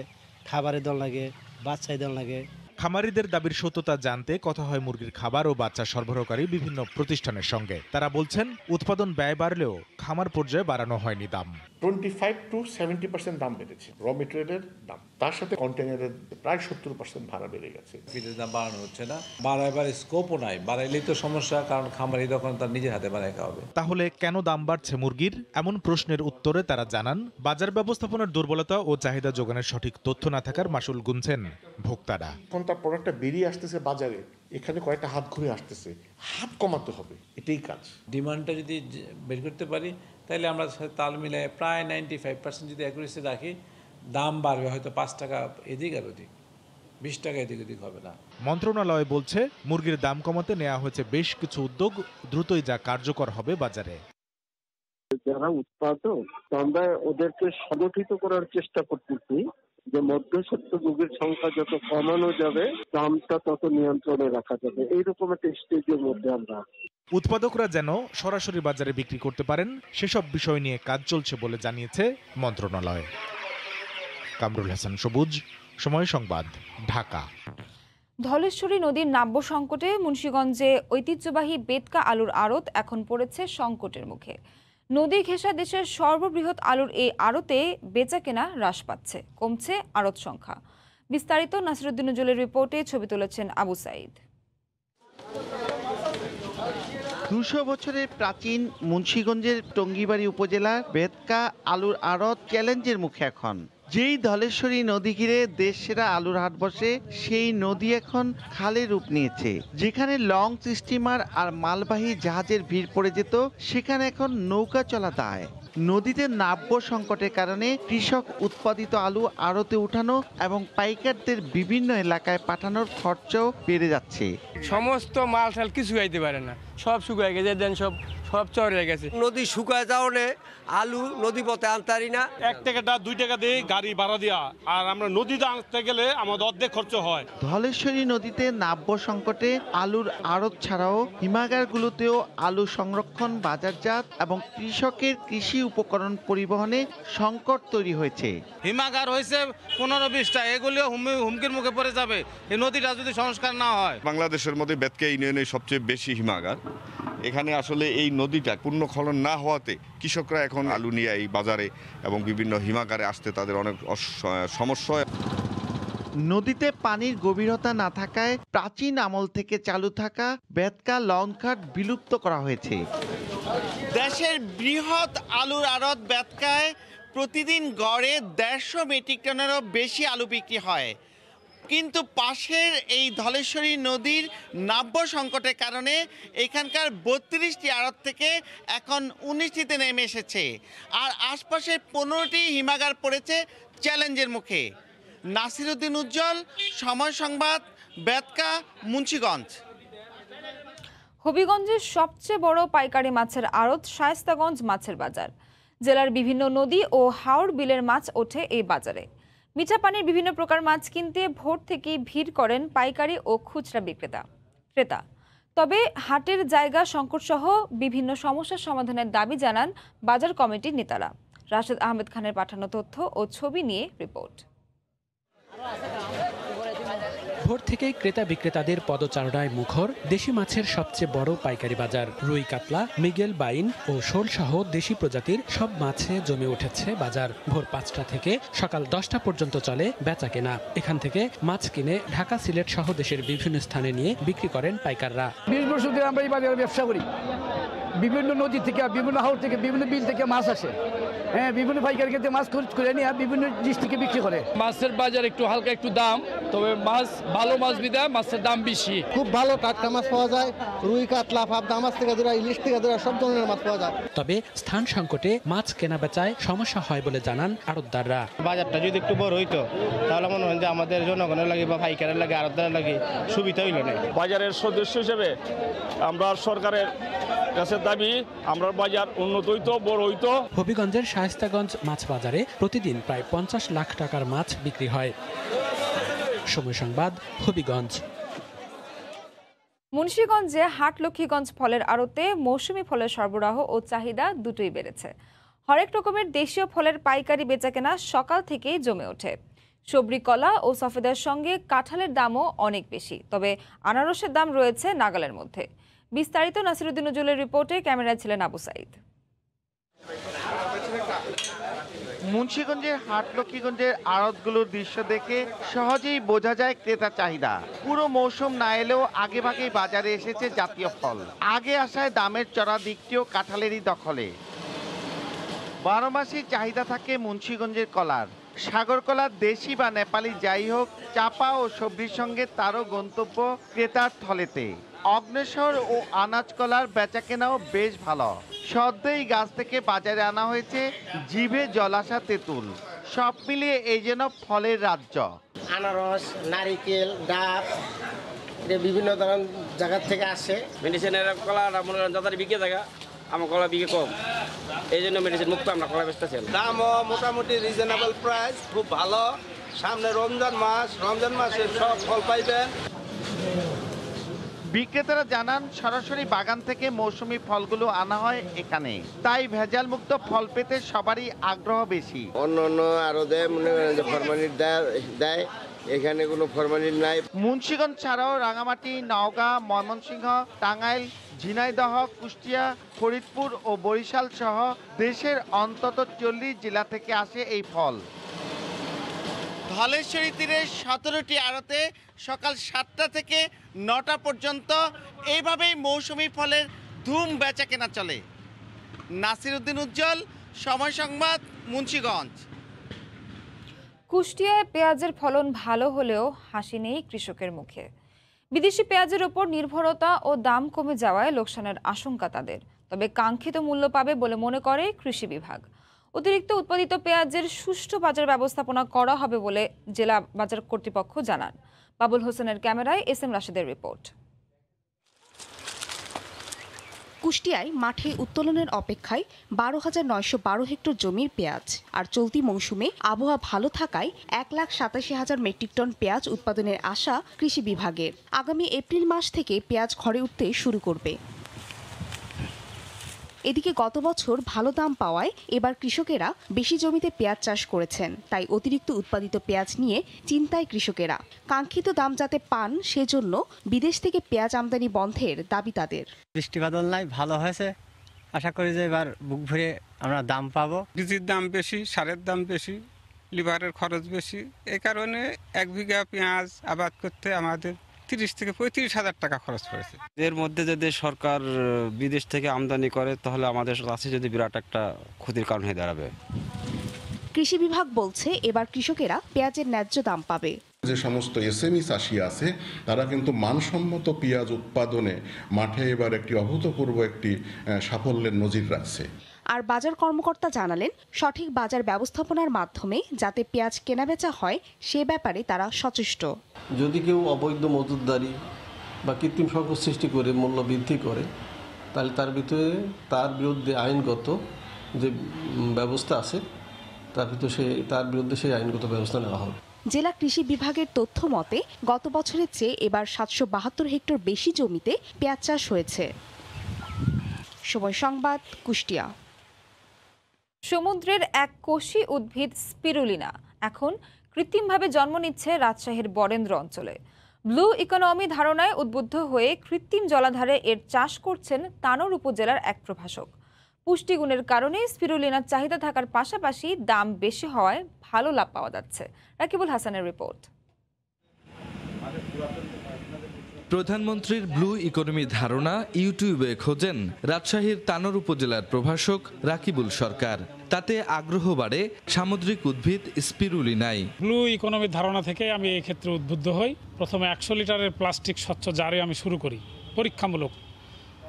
খাবারে দেওয়া লাগে, বাচ্চায় দেওয়া লাগে। খামারিদের দাবির সত্যতা জানতে কথা হয় মুরগির খাবার ও বাচ্চা সরবরাহকারী বিভিন্ন প্রতিষ্ঠানের সঙ্গে। তারা বলছেন উৎপাদন ব্যয় বাড়লেও খামার পর্যায়ে বাড়ানো হয়নি দাম। 25-70% দাম বেড়েছে র মেটেরিয়ালের দাম, তার সাথে কন্টেনারের প্রায় 70% ভাড়া বেড়ে গেছে। ফিডের দাম বাড়ানো হচ্ছে না, বাড়াইবার স্কোপও নাই, বাড়াইলেই তো সমস্যা, কারণ খামারি তখন তার নিজের হাতে বানায় খাওয়াবে। তাহলে কেন দাম বাড়ছে মুরগির? এমন প্রশ্নের উত্তরে তারা জানান, বাজার ব্যবস্থাপনার দুর্বলতা ও চাহিদা যোগানের সঠিক তথ্য না থাকার মাশুল গুনছেন ভোক্তারা। তার প্রোডাক্টটা বেরিয়ে আসতেছে বাজারে, এখানে কয়েকটা হাত ঘুরে আসতেছে, হাত কমাতে হবে, এটাই কাজ। ডিমান্ডটা যদি বের করতে পারি তাহলে আমরা তাল মিলায় প্রায় 95% যদি অ্যাকুরেসি রাখি, দাম বাড়বে হয়তো 5 টাকা এদিক আর ওদিক, 20 টাকা এদিক ওদিক হবে না। মন্ত্রণালয় বলছে মুরগির দাম কমাতে নেওয়া হয়েছে বেশ কিছু উদ্যোগ, দ্রুতই যা কার্যকর হবে বাজারে। যারা উৎপাদক আমরা ওদেরকে সংগঠিত করার চেষ্টা করতেছি যে মধ্যস্বত্ব ভোগীর সংখ্যা যত কমানো যাবে দামটা তত নিয়ন্ত্রণে রাখা যাবে, এইরকম একটা স্টেজের মধ্যে আমরা। উৎপাদকরা যেন সরাসরি বাজারে বিক্রি করতে পারেন সেসব বিষয় নিয়ে কাজ চলছে বলে জানিয়েছে মন্ত্রণালয়। কামরুল হাসান সবুজ, সময় সংবাদ, ঢাকা। ধলেশ্বরী নদীর নাব্য সংকটে মুন্সিগঞ্জে ঐতিহ্যবাহী বেতকা আলুর আড়ত এখন পড়েছে সংকটের মুখে। নদী ঘেঁষা দেশের সর্ববৃহৎ আলুর এই আড়তে বেচাকেনা হ্রাস পাচ্ছে, কমছে আড়ত সংখ্যা। বিস্তারিত নাসিরুদ্দিন উজ্জ্বলের রিপোর্টে ছবি তুলেছেন আবু সাইদ। 200 বছরের প্রাচীন মুন্সিগঞ্জের টঙ্গিবাড়ি উপজেলার বেতকা আলুর আড়ত চ্যালেঞ্জের মুখে এখন। যেই ধলেশ্বরী নদী ঘিরে দেশ সেরা আলুর হাট বসে, সেই নদী এখন খালে রূপ নিয়েছে। যেখানে লং স্টিমার আর মালবাহী জাহাজের ভিড় পড়ে যেত, সেখানে এখন নৌকা চলা দায়। নদীতে নাব্য সংকটের কারণে কৃষক উৎপাদিত আলু আড়তে উঠানো এবং পাইকারদের বিভিন্ন এলাকায় পাঠানোর খরচাও বেড়ে যাচ্ছে। সমস্ত মাল টাল কিছু খাইতে পারে না, সব শুকায় গেছে, দেন সব চড়ে গেছে। নদী শুকায় যাওয়ানে আলু নদী পথে আনতারি না। 1 টাকা 2 টাকা দিয়ে গাড়ি ভাড়া দেওয়া, আর আমরা নদীতে আনতে গেলে আমাদের অর্ধেক খরচ হয়। ধলেশ্বরী নদীতে নাব্য সংকটে আলুর আড়ত ছাড়াও হিমাগারগুলোতেও আলু সংরক্ষণ, বাজারজাত এবং কৃষকের কৃষি উপকরণ পরিবহনে সংকট তৈরি হয়েছে। হিমাগার হয়েছে 15-20টা, এগুলিও হুমকির মুখে পড়ে যাবে এই নদীটা যদি সংস্কার না হয়। বাংলাদেশের মধ্যে বেতকা ইউনিয়নে সবচেয়ে বেশি হিমাগার। এখানে আসলে এই নদীটা পুনঃখনন না হওয়াতে কৃষকরা এখন আলু নিয়ে এই বাজারে এবং বিভিন্ন হিমাগারে আসতে তাদের অনেক সমস্যা। নদীতে পানির গভীরতা না থাকায় প্রাচীন আমল থেকে চালু থাকা বেতকা লঞ্চঘাট বিলুপ্ত করা হয়েছে। দেশের বৃহৎ আলুর আড়ত বেতকায় প্রতিদিন গড়ে 150 মেট্রিক টনেরও বেশি আলু বিক্রি হয়। কিন্তু পাশের এই ধলেশ্বরী নদীর নাব্য সংকটের কারণে এখানকার 32টি আড়ত থেকে এখন 19টিতে নেমে এসেছে, আর আশপাশের 15টি হিমাগার পড়েছে চ্যালেঞ্জের মুখে। নাসিরুদ্দিন উজ্জ্বল, সময় সংবাদ, বেতকা, মুন্সিগঞ্জ। হবিগঞ্জের সবচেয়ে বড় পাইকারি মাছের আড়ত শায়েস্তাগঞ্জ মাছের বাজার। জেলার বিভিন্ন নদী ও হাওর বিলের মাছ ওঠে এই বাজারে। মিঠা পানির বিভিন্ন প্রকার মাছ কিনতে ভোর থেকেই ভিড় করেন পাইকারি ও খুচরা ক্রেতা। তবে হাটের জায়গা সংকটসহ বিভিন্ন সমস্যার সমাধানের দাবি জানান বাজার কমিটির নেতারা। রাশেদ আহমেদ খানের পাঠানো তথ্য ও ছবি নিয়ে রিপোর্ট। ভোর থেকেই ক্রেতা বিক্রেতাদের পদচারণায় মুখর দেশি মাছের সবচেয়ে বড় পাইকারি বাজার। রুই, কাতলা, মৃগেল, বাইন ও শোল সহ দেশি প্রজাতির সব মাছে জমে উঠেছে বাজার। ভোর 5টা থেকে সকাল 10টা পর্যন্ত চলে বেচা কেনা। এখান থেকে মাছ কিনে ঢাকা, সিলেট সহ দেশের বিভিন্ন স্থানে নিয়ে বিক্রি করেন পাইকাররা। 20 বছর ধরে আমরা এই বাজারে ব্যবসা করি। বিভিন্ন নদী থেকে, বিভিন্ন হাওর থেকে, বিভিন্ন বিল থেকে মাছ আসে। হ্যাঁ, বিভিন্ন পাইকারি ক্ষেত্রে মাছ খরচ করে নিয়ে বিভিন্ন ডিস্ট্রিক্টে বিক্রি করে। মাছের বাজার একটু হালকা একটু দাম, তবে মাছ ভালো মাছ বিদায় মাছের দাম বেশি। খুব ভালো টাটকা মাছ পাওয়া যায়। রুই, কাতলা, পাবদা মাছ থেকে ধরে ইলিশ থেকে ধরে সব ধরনের মাছ পাওয়া যায়। তবে স্থান সংকটে মাছ কেনা বেচায় সমস্যা হয় বলে জানান আড়তদাররা। বাজারটা যদি একটু বড় হইতো তাহলে মনে হয় যে আমাদের জনগণের লাগে বা পাইকারের লাগে, আড়তদারের লাগে সুবিধা হইল না। বাজারের সদস্য হিসেবে আমরা সরকারের কাছে দাবি আমরা বাজার উন্নত হইতো, বড় হইতো। হবিগঞ্জের শায়েস্তাগঞ্জ মাছ বাজারে প্রতিদিন প্রায় 50 লাখ টাকার মাছ বিক্রি হয়। সময় সংবাদ, হবিগঞ্জ। মুন্সিগঞ্জে হাট লক্ষ্মীগঞ্জ ফলের আড়তে মৌসুমি ফলের সরবরাহ ও চাহিদা দুটোই বেড়েছে। হরেক রকমের দেশীয় ফলের পাইকারি বেচাকেনা সকাল থেকেই জমে ওঠে। সবরি, কলা ও সফেদার সঙ্গে কাঁঠালের দামও অনেক বেশি, তবে আনারসের দাম রয়েছে নাগালের মধ্যে। বিস্তারিত নাসিরুদ্দিন উজ্জ্বলের রিপোর্টে, ক্যামেরায় ছিলেন আবু সাইদ। মুন্সিগঞ্জের হাট লক্ষ্মীগঞ্জের আড়তগুলোর দৃশ্য দেখে সহজেই বোঝা যায় ক্রেতা চাহিদা। পুরো মৌসুম না এলেও আগেভাগেই বাজারে এসেছে জাতীয় ফল। আগে আসায় দামের চড়া দিকটিও কাঁঠালেরই দখলে। 12 মাসই চাহিদা থাকে মুন্সিগঞ্জের কলার। সাগর কলা দেশি বা নেপালি যাই হোক, চাপা ও সবজির সঙ্গে তারও গন্তব্য ক্রেতার থলেতে। অগ্নেশ্বর ও আনাজ কলার বেচাকেনাও বেশ ভালো। সদ্যই গাছ থেকে বাজারে আনা হয়েছে জিভে জল আসা তেঁতুল। সব মিলিয়ে এই যেন ফলের রাজ্য। আনারস, নারিকেল, ডাব বিভিন্ন ধরনের জায়গা থেকে আসে। মেডিসিনের কলা মনে করেন যাদের বিকে জায়গা আমার কলা বিকে কম, এই জন্য মেডিসিন মুক্ত আমরা কলা বেচতেছি। দামও মোটামুটি রিজনেবল প্রাইস, খুব ভালো। সামনে রমজান মাসে সব ফল পাইবেন। বিক্রেতারা জানান সরাসরি বাগান থেকে মৌসুমী ফলগুলো আনা হয় এখানে, তাই ভেজাল মুক্ত ফল পেতে সবারই আগ্রহ বেশি। অন্য আরো দেয়, মনে করেন যে ফরমালিন দেয়, এখানে কোনো ফরমালিন নাই। মুন্সিগঞ্জ ছাড়াও রাঙামাটি, নওগাঁ, ময়মনসিংহ, টাঙ্গাইল, ঝিনাইদহ, কুষ্টিয়া, ফরিদপুর ও বরিশাল সহ দেশের অন্তত 40 জেলা থেকে আসে এই ফল। ধলেশ্বরী তীরে 17টি আড়তে সকাল 7টা থেকে 9টা পর্যন্ত এইভাবেই মৌসুমী ফলের ধুম বেচা কেনা চলে। নাসির উদ্দিন উজ্জ্বল, সময় সংবাদ, মুন্সিগঞ্জ। কুষ্টিয়ায় পেঁয়াজের ফলন ভালো হলেও হাসি নেই কৃষকের মুখে। বিদেশি পেঁয়াজের ওপর নির্ভরতা ও দাম কমে যাওয়ায় লোকসানের আশঙ্কা তাদের, তবে কাঙ্ক্ষিত মূল্য পাবে বলে মনে করে কৃষি বিভাগ। অতিরিক্ত উৎপাদিত পেঁয়াজের সুষ্ঠু বাজার ব্যবস্থাপনা করা হবে বলে জেলা বাজার কর্তৃপক্ষ জানান। বাবুল হোসেনের ক্যামেরায় এস এম রাশেদের রিপোর্ট। কুষ্টিয়ায় মাঠে উত্তোলনের অপেক্ষায় 12,912 হেক্টর জমির পেঁয়াজ। আর চলতি মৌসুমে আবহাওয়া ভালো থাকায় 1,87,000 মেট্রিক টন পেঁয়াজ উৎপাদনের আশা কৃষি বিভাগের। আগামী এপ্রিল মাস থেকে পেঁয়াজ ঘরে উঠতে শুরু করবে। এদিকে গত বছর ভালো দাম পাওয়ায় এবার কৃষকেরা বেশি জমিতে পেঁয়াজ চাষ করেছেন, তাই অতিরিক্ত উৎপাদিত পেঁয়াজ নিয়ে চিন্তায় কৃষকেরা। কাঙ্ক্ষিত দাম যাতে পান সেজন্য বিদেশ থেকে পেঁয়াজ আমদানি বন্ধের দাবি তাদের। বৃষ্টি বাদল নাই, ভালো হয়েছে, আশা করি যে এবার বুক ভরে আমরা দাম পাবো। বীজের দাম বেশি, সারের দাম বেশি, লিভারের খরচ বেশি, এই কারণে 1 বিঘা পেঁয়াজ আবাদ করতে আমাদের 30 থেকে 35,000 টাকা খরচ পড়েছে। এর মধ্যে যদি সরকার বিদেশ থেকে আমদানি করে তাহলে আমাদের কাছে যদি বিরাট একটা ক্ষতির কারণ হয়ে দাঁড়াবে। কৃষি বিভাগ বলছে এবার কৃষকেরা পেঁয়াজের ন্যায্য দাম পাবে। যে সমস্ত এসএমই চাষি আছে তারা কিন্তু মানসম্মত পেঁয়াজ উৎপাদনে মাঠে এবার একটি অভূতপূর্ব একটি সাফল্যের নজির রাখছে। আর বাজার কর্মকর্তা জানালেন সঠিক বাজার ব্যবস্থাপনার মাধ্যমে যাতে পেঁয়াজ কেনাবেচা হয় সে ব্যাপারে তারা সচেষ্ট। যদি কেউ অবৈধ মজুতদারি বা কৃত্রিম সংকট সৃষ্টি করে মূল্য বৃদ্ধি করে তাহলে তার বিরুদ্ধে আইনগত যে ব্যবস্থা আছে তার বিরুদ্ধে সেই আইনগত ব্যবস্থা নেওয়া হবে। জেলা কৃষি বিভাগের তথ্য মতে গত বছরের চেয়ে এবার 772 হেক্টর বেশি জমিতে পেঁয়াজ চাষ হয়েছে। সময় সংবাদ, কুষ্টিয়া। সমুদ্রের এক কোষী উদ্ভিদ স্পিরুলিনা এখন কৃত্রিমভাবে জন্ম নিচ্ছে রাজশাহীর বরেন্দ্র অঞ্চলে। ব্লু ইকোনমি ধারণায় উদ্বুদ্ধ হয়ে কৃত্রিম জলাধারে এর চাষ করছেন তানোর উপজেলার এক প্রভাষক। পুষ্টিগুণের কারণে স্পিরুলিনার চাহিদা থাকার পাশাপাশি দাম বেশি হওয়ায় ভালো লাভ পাওয়া যাচ্ছে। রাকিবুল হাসানের রিপোর্ট। প্রধানমন্ত্রীর ব্লু ইকোনমি ধারণা ইউটিউবে খোঁজেন রাজশাহীর তানোর উপজেলার প্রভাষক রাকিবুল সরকার। তাতে আগ্রহ বাড়ে সামুদ্রিক উদ্ভিদ স্পিরুলিনায়। ব্লু ইকোনমির ধারণা থেকে আমি এই ক্ষেত্রে উদ্বুদ্ধ হই। প্রথমে 100 লিটারের প্লাস্টিক স্বচ্ছ জারে আমি শুরু করি পরীক্ষামূলক,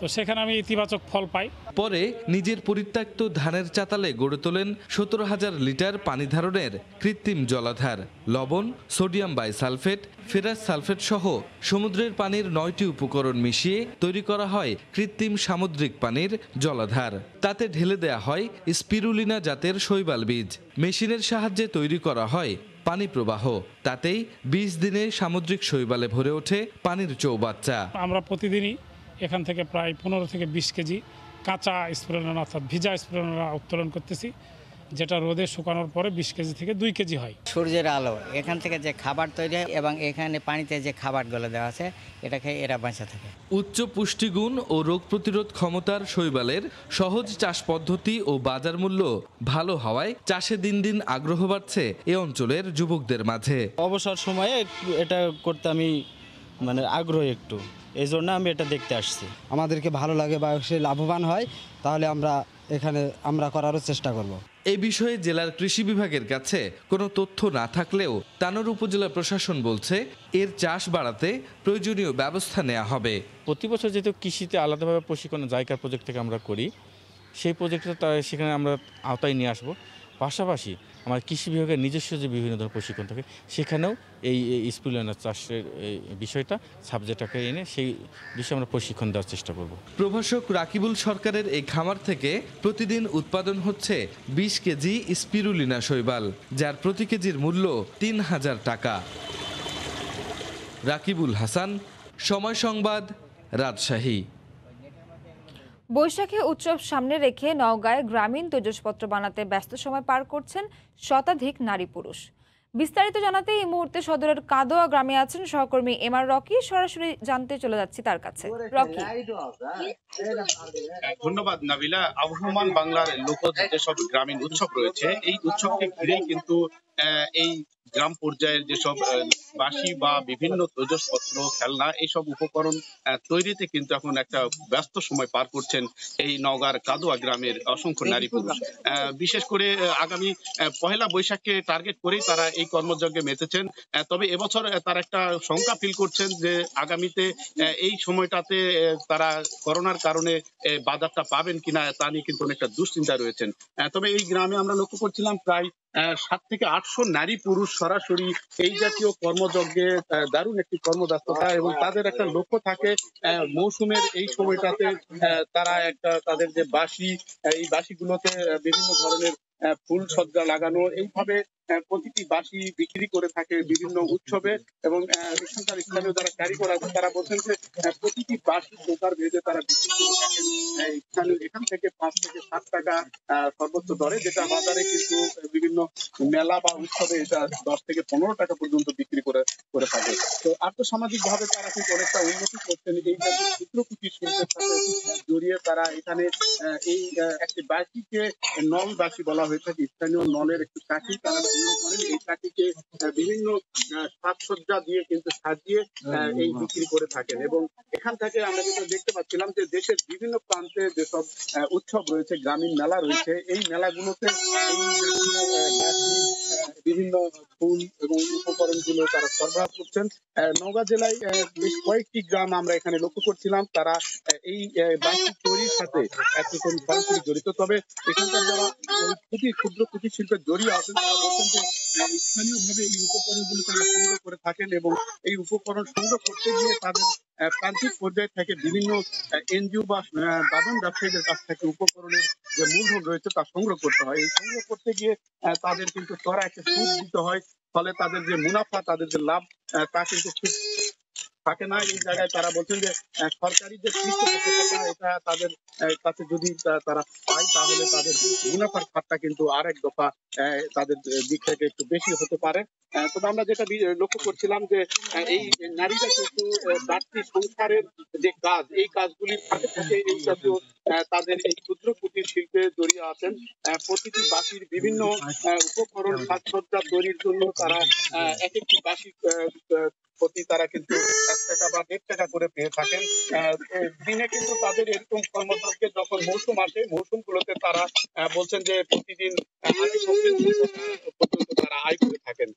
তো সেখানে আমি ইতিবাচক ফল পাই। পরে নিজের পরিত্যক্ত ধানের চাতালে গড়ে তোলেন 17,000 লিটার পানি ধারণের কৃত্রিম জলাধার। লবণ, সোডিয়াম বাইসালফেট, ফেরাস সালফেট সহ সমুদ্রের পানির 9টি উপকরণ মিশিয়ে তৈরি করা হয় কৃত্রিম সামুদ্রিক পানির জলাধার। তাতে ঢেলে দেয়া হয় স্পিরুলিনা জাতের শৈবাল বীজ। মেশিনের সাহায্যে তৈরি করা হয় পানি প্রবাহ। তাতেই 20 দিনে সামুদ্রিক শৈবালে ভরে ওঠে পানির চৌবাচ্চা। আমরা প্রতিদিনই এখান থেকে প্রায় 15 থেকে 20 কেজি কাঁচা স্পিরুলিনা অর্থাৎ ভিজা স্পিরুলিনা উত্তোলন করতেছি, যেটা রোদে শুকানোর পরে 20 কেজি থেকে 2 কেজি হয়। সূর্যের আলো এখান থেকে যে খাবার তৈরি হয় এবং এখানে পানিতে যে খাবারগুলো দেওয়া আছে এটা খেয়ে এরা বাঁচা থাকে। উচ্চ পুষ্টিগুণ ও রোগ প্রতিরোধ ক্ষমতার শৈবালের সহজ চাষ পদ্ধতি ও বাজার মূল্য ভালো হওয়ায় চাষে দিন দিন আগ্রহ বাড়ছে এ অঞ্চলের যুবকদের মাঝে। অবসর সময়ে এটা করতে আমি আগ্রহী একটু। এই জন্য আমি এটা দেখতে আসছি। আমাদেরকে ভালো লাগে বা সে লাভবান হয়, তাহলে আমরা করারও চেষ্টা করব। এই বিষয়ে জেলার কৃষি বিভাগের কাছে কোনো তথ্য না থাকলেও তানোর উপজেলা প্রশাসন বলছে এর চাষ বাড়াতে প্রয়োজনীয় ব্যবস্থা নেওয়া হবে। প্রতি বছর যেহেতু কৃষিতে আলাদাভাবে প্রশিক্ষণ জায়কার প্রজেক্ট থেকে আমরা করি, সেই প্রজেক্টটা সেখানে আমরা আওতায় নিয়ে আসব। পাশাপাশি আমার কৃষি বিভাগের নিজস্ব যে বিভিন্ন ধরনের প্রশিক্ষণ থাকে, সেখানেও এই স্পিলুলিনা চাষের বিষয়টা সাবজেক্টটাকে এনে সেই বিষয়ে আমরা প্রশিক্ষণ দেওয়ার চেষ্টা করব। প্রভাষক রাকিবুল সরকারের এই খামার থেকে প্রতিদিন উৎপাদন হচ্ছে 20 কেজি স্পিরুলিনা শৈবাল, যার প্রতি কেজির মূল্য 3000 টাকা। রাকিবুল হাসান, সময় সংবাদ, রাজশাহী। বৈশাখী উৎসব সামনে রেখে নওগাঁয় গ্রামীণ তৈজসপত্র বানাতে ব্যস্ত সময় পার করছেন শতাধিক নারী পুরুষ। বিস্তারিত জানাতে এই মুহূর্তে সদরের কাদোয়া গ্রামে আছেন সহকর্মী এমআর রকি। সরাসরি জানতে চলে যাচ্ছি তার কাছে। রকি। ধন্যবাদ নাবিলা। আবহমান বাংলার লোকজ যেসব গ্রামীণ উৎসব রয়েছে, এই উৎসবকে ঘিরেই কিন্তু এই গ্রাম পর্যায়ের যেসব বাঁশি বা বিভিন্ন তৈজসপত্র, খেলনা, এইসব উপকরণ তৈরিতে কিন্তু এখন একটা ব্যস্ত সময় পার করছেন এই নওগাঁর কাদোয়া গ্রামের অসংখ্য নারী পুরুষ। বিশেষ করে আগামী পহেলা বৈশাখকে টার্গেট করেই তারা এই কর্মযজ্ঞে মেতেছেন। তবে এবছর তারা একটা শঙ্কা ফিল করছেন যে আগামীতে এই সময়টাতে তারা করোনার কারণে বাজারটা পাবেন কিনা তা নিয়ে কিন্তু অনেকটা দুশ্চিন্তা রয়েছেন। তবে এই গ্রামে আমরা লক্ষ্য করছিলাম প্রায় 700 থেকে 800 নারী পুরুষ সরাসরি এই জাতীয় কর্মযজ্ঞে দারুণ একটি কর্মদক্ষতা, এবং তাদের একটা লক্ষ্য থাকে মৌসুমের এই সময়টাতে তারা একটা তাদের যে বাঁশি, এই বাঁশিগুলোতে বিভিন্ন ধরনের ফুল সজ্জা লাগানো, এইভাবে প্রতিটি বাঁশি বিক্রি করে থাকে বিভিন্ন উৎসবে। এবং এখানকার স্থানীয় যারা কারিগর আছে তারা বলছেন যে প্রতিটি বাঁশি প্রকার ভেদে তারা বিক্রি করে থাকেন স্থানীয় এখান থেকে 5 থেকে 7 টাকা সর্বোচ্চ দরে, যেটা বাজারে কিন্তু বিভিন্ন মেলা বা উৎসবে এটা 10 থেকে 15 টাকা পর্যন্ত বিক্রি করে থাকে। তো আর্থসামাজিক ভাবে তারা কিন্তু অনেকটা উন্নতি করছেন। এই জাতীয় ক্ষুদ্র কুটির শিল্পের সাথে জড়িয়ে তারা এখানে এই একটি বাঁশিকে নল বাঁশি বলা হয়ে থাকে, স্থানীয় নলের একটি কাঠি তারা সংগ্রহ করেন। এই কাঠিকে বিভিন্ন সাজসজ্জা দিয়ে কিন্তু সাজিয়ে এই বিক্রি করে থাকেন। এবং এখান থেকে আমরা যেটা দেখতে পাচ্ছিলাম যে দেশের বিভিন্ন প্রান্তে যেসব উৎসব রয়েছে, গ্রামীণ মেলা রয়েছে, এই মেলাগুলোতে বিভিন্ন ফুল এবং উপকরণগুলো তারা সরবরাহ করছেন। নওগাঁ জেলায় বেশ কয়েকটি গ্রাম আমরা এখানে লক্ষ্য করছিলাম তারা এই বাঁশি তৈরির সাথে একরকম সরাসরি জড়িত। তবে এখানকার যারা ক্ষুদ্র কুটির শিল্পের জড়িয়ে আছেন তারা বলছেন যে স্থানীয়ভাবে এই উপকরণগুলো তারা সংগ্রহ করে থাকেন, এবং এই উপকরণ সংগ্রহ করতে গিয়ে তাদের প্রান্তিক পর্যায় থেকে বিভিন্ন এনজিও বা বাদন ব্যবসায়ীদের কাছ থেকে উপকরণের যে মূলধন রয়েছে তা সংগ্রহ করতে হয়। এই সংগ্রহ করতে গিয়ে তাদের কিন্তু চড়া একটা সুদ দিতে হয়, ফলে তাদের যে মুনাফা, তাদের যে লাভ তা কিন্তু ঠিক থাকে না। এই জায়গায় তারা বলছেন যে সরকারি যে পৃষ্ঠপোষকতা এটা তাদের কাছে যদি তারা পায় তাহলে তাদের মুনাফার খাতটা কিন্তু আরেক দফা তাদের দিক থেকে একটু বেশি হতে পারে। তবে আমরা যেটা লক্ষ্য করছিলাম যে এই নারীরা কিন্তু বাড়তি সংসারের যে কাজ, এই কাজগুলির সাথে সাথে এই জাতীয় তাদের এই ক্ষুদ্র কুটির শিল্পে জড়িয়ে আছেন। প্রতিটি বাঁশির বিভিন্ন উপকরণ সাজসজ্জা তৈরির জন্য তারা এক একটি বাঁশি প্রতি তারা কিন্তু 1 টাকা বা 1.5 টাকা করে পেয়ে থাকেন। দিনে কিন্তু তাদের এরকম কর্মযজ্ঞে যখন মৌসুম আসে, মৌসুমগুলোতে তারা বলছেন যে প্রতিদিন পর্যন্ত তারা আয় করে থাকেন।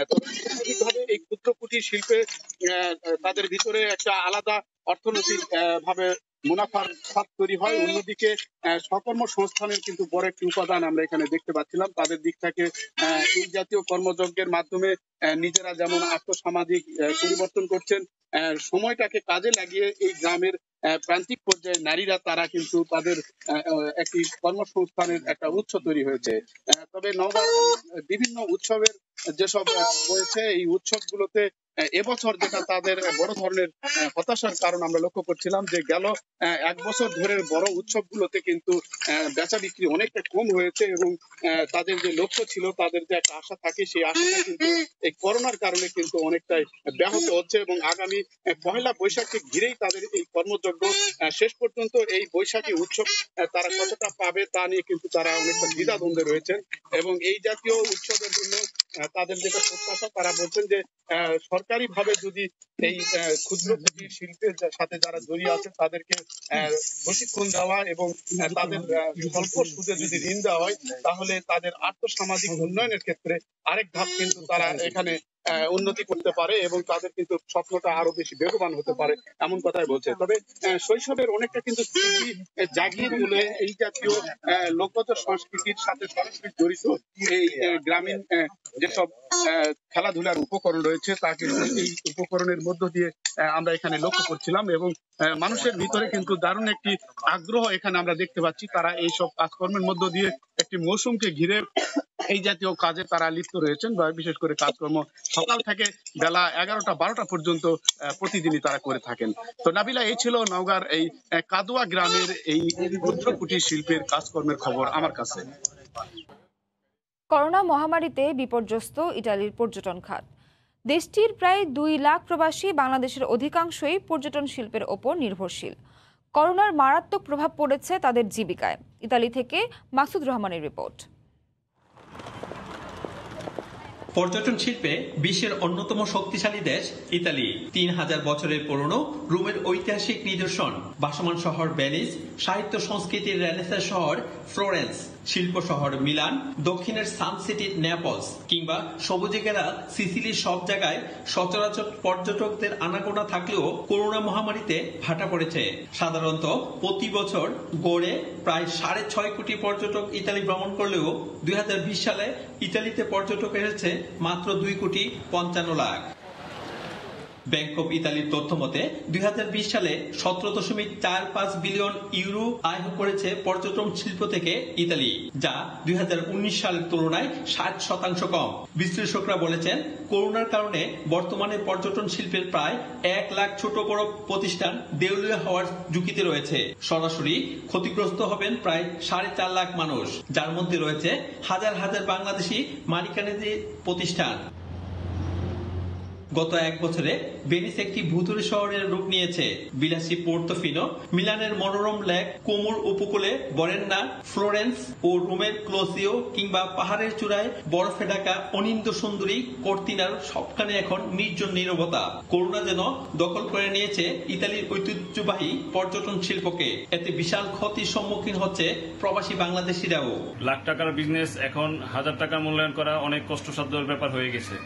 স্বাভাবিকভাবে এই ক্ষুদ্র কুটির শিল্পে তাদের ভিতরে একটা আলাদা অর্থনৈতিক ভাবে মুনাফার খাত তৈরি হয়। অন্যদিকে সকর্মসংস্থানের কিন্তু বড় একটি উপাদান আমরা এখানে দেখতে পাচ্ছিলাম। তাদের দিক থেকে এই জাতীয় কর্মযজ্ঞের মাধ্যমে নিজেরা যেমন আর্থসামাজিক পরিবর্তন করছেন, সময়টাকে কাজে লাগিয়ে এই গ্রামের প্রান্তিক পর্যায়ে নারীরা তারা কিন্তু তাদের একটি কর্মসংস্থানের একটা উৎস তৈরি হয়েছে। তবে নওগাঁর বিভিন্ন উৎসবের যেসব রয়েছে, এই উৎসবগুলোতে এবছর যেটা তাদের বড় ধরনের হতাশার কারণ আমরা লক্ষ্য করছিলাম যে গেল 1 বছর ধরে বড় উৎসবগুলোতে কিন্তু বেচা বিক্রি অনেকটা কম হয়েছে, এবং তাদের যে লক্ষ্য ছিল, তাদের যে একটা আশা থাকে, সেই আশাটা কিন্তু এই করোনার কারণে কিন্তু অনেকটাই ব্যাহত হচ্ছে। এবং আগামী পহেলা বৈশাখকে ঘিরেই তাদের এই কর্মযজ্ঞ শেষ পর্যন্ত এই বৈশাখী উৎসব তারা কতটা পাবে তা নিয়ে কিন্তু তারা অনেকটা দ্বিধাদ্বন্দ্বে রয়েছেন। এবং এই জাতীয় উৎসবের জন্য তাদের যেটা প্রত্যাশা, তারা বলছেন যে সরকারিভাবে যদি এই ক্ষুদ্র কুটির শিল্পের সাথে যারা জড়িয়ে আছে তাদেরকে প্রশিক্ষণ দেওয়া এবং তাদের স্বল্প সুদে যদি ঋণ দেওয়া হয়, তাহলে তাদের আর্থসামাজিক উন্নয়নের ক্ষেত্রে আরেক ধাপ কিন্তু তারা এখানে উন্নতি করতে পারে এবং তাদের কিন্তু স্বপ্নটা আরো বেশি বেগবান হতে পারে, এমন কথাই বলছে। তবে শৈশবের অনেকটা কিন্তু স্মৃতি জাগিয়ে তুলে এই জাতীয় লোকগত সংস্কৃতির সাথে সরাসরি জড়িত এই গ্রামীণ যেসব খেলাধুলার উপকরণ রয়েছে তা কিন্তু এই উপকরণের মধ্য দিয়ে আমরা এখানে লক্ষ্য করছিলাম এবং মানুষের ভিতরে কিন্তু দারুণ একটি আগ্রহ এখানে আমরা দেখতে পাচ্ছি। তারা এইসব কাজকর্মের মধ্য দিয়ে একটি মৌসুমকে ঘিরে এই জাতীয় কাজে তারা লিপ্ত রয়েছেন, বা বিশেষ করে কাজকর্ম সকাল থেকে বেলা 11টা-12টা পর্যন্ত প্রতিদিনই তারা করে থাকেন। তো নাবিলা, এই ছিল নওগাঁর এই কাদুয়া গ্রামের এই ক্ষুদ্র কুটির শিল্পের কাজকর্মের খবর আমার কাছে। করোনা মহামারীতে বিপর্যস্ত ইতালির পর্যটন খাত। দেশটির প্রায় 2 লাখ প্রবাসী বাংলাদেশের অধিকাংশই পর্যটন শিল্পের ওপর নির্ভরশীল। করোনার মারাত্মক প্রভাব পড়েছে তাদের জীবিকায়। ইতালি থেকে মাসুদ রহমানের রিপোর্ট। পর্যটন শিল্পে বিশ্বের অন্যতম শক্তিশালী দেশ ইতালি। 3000 বছরের পুরনো রোমের ঐতিহাসিক নিদর্শন, ভাসমান শহর ভেনিস, সাহিত্য সংস্কৃতির রেনেসাঁ শহর ফ্লোরেন্স, শিল্প শহর মিলান, দক্ষিণের সান সিটি নেপলস কিংবা সবুজে ঘেরা সিসিলির সব জায়গায় সচরাচর পর্যটকদের আনাগোনা থাকলেও করোনা মহামারীতে ভাটা পড়েছে। সাধারণত প্রতি বছর গড়ে প্রায় 6.5 কোটি পর্যটক ইতালি ভ্রমণ করলেও 2020 সালে ইতালিতে পর্যটক এসেছে মাত্র 2,55,00,000। ব্যাংক অব ইতালির তথ্য মতে 2020 সালে 17.45 বিলিয়ন ইউরো আয় করেছে পর্যটন শিল্প থেকে ইতালি, যা 2019 সালের তুলনায় 60% কম। বিশ্লেষকরা বলেছেন, করোনার কারণে বর্তমানে পর্যটন শিল্পের প্রায় 1 লাখ ছোট বড় প্রতিষ্ঠান দেউলিয়া হওয়ার ঝুঁকিতে রয়েছে। সরাসরি ক্ষতিগ্রস্ত হবেন প্রায় 4.5 লাখ মানুষ, যার মধ্যে রয়েছে হাজার হাজার বাংলাদেশি মালিকানাধীন প্রতিষ্ঠান। গত 1 বছরে ভেনিস একটি ভুতুড়ে শহরের রূপ নিয়েছে। বিলাসী পোর্তোফিনো, মিলানের মনোরম লেক কোমোর উপকূলে বরেন্না, ফ্লোরেন্স ও রোমের ক্লোসিও কিংবা পাহাড়ের চূড়ায় বরফে ঢাকা অনিন্দ সুন্দরী কর্তিনার সবখানে এখন নির্জন নীরবতা। করোনা যেন দখল করে নিয়েছে ইতালির ঐতিহ্যবাহী পর্যটন শিল্পকে। এতে বিশাল ক্ষতির সম্মুখীন হচ্ছে প্রবাসী বাংলাদেশিরাও। লাখ টাকার বিজনেস এখন 1000 টাকা মূল্যায়ন করা অনেক কষ্টসাধ্য ব্যাপার হয়ে গেছে।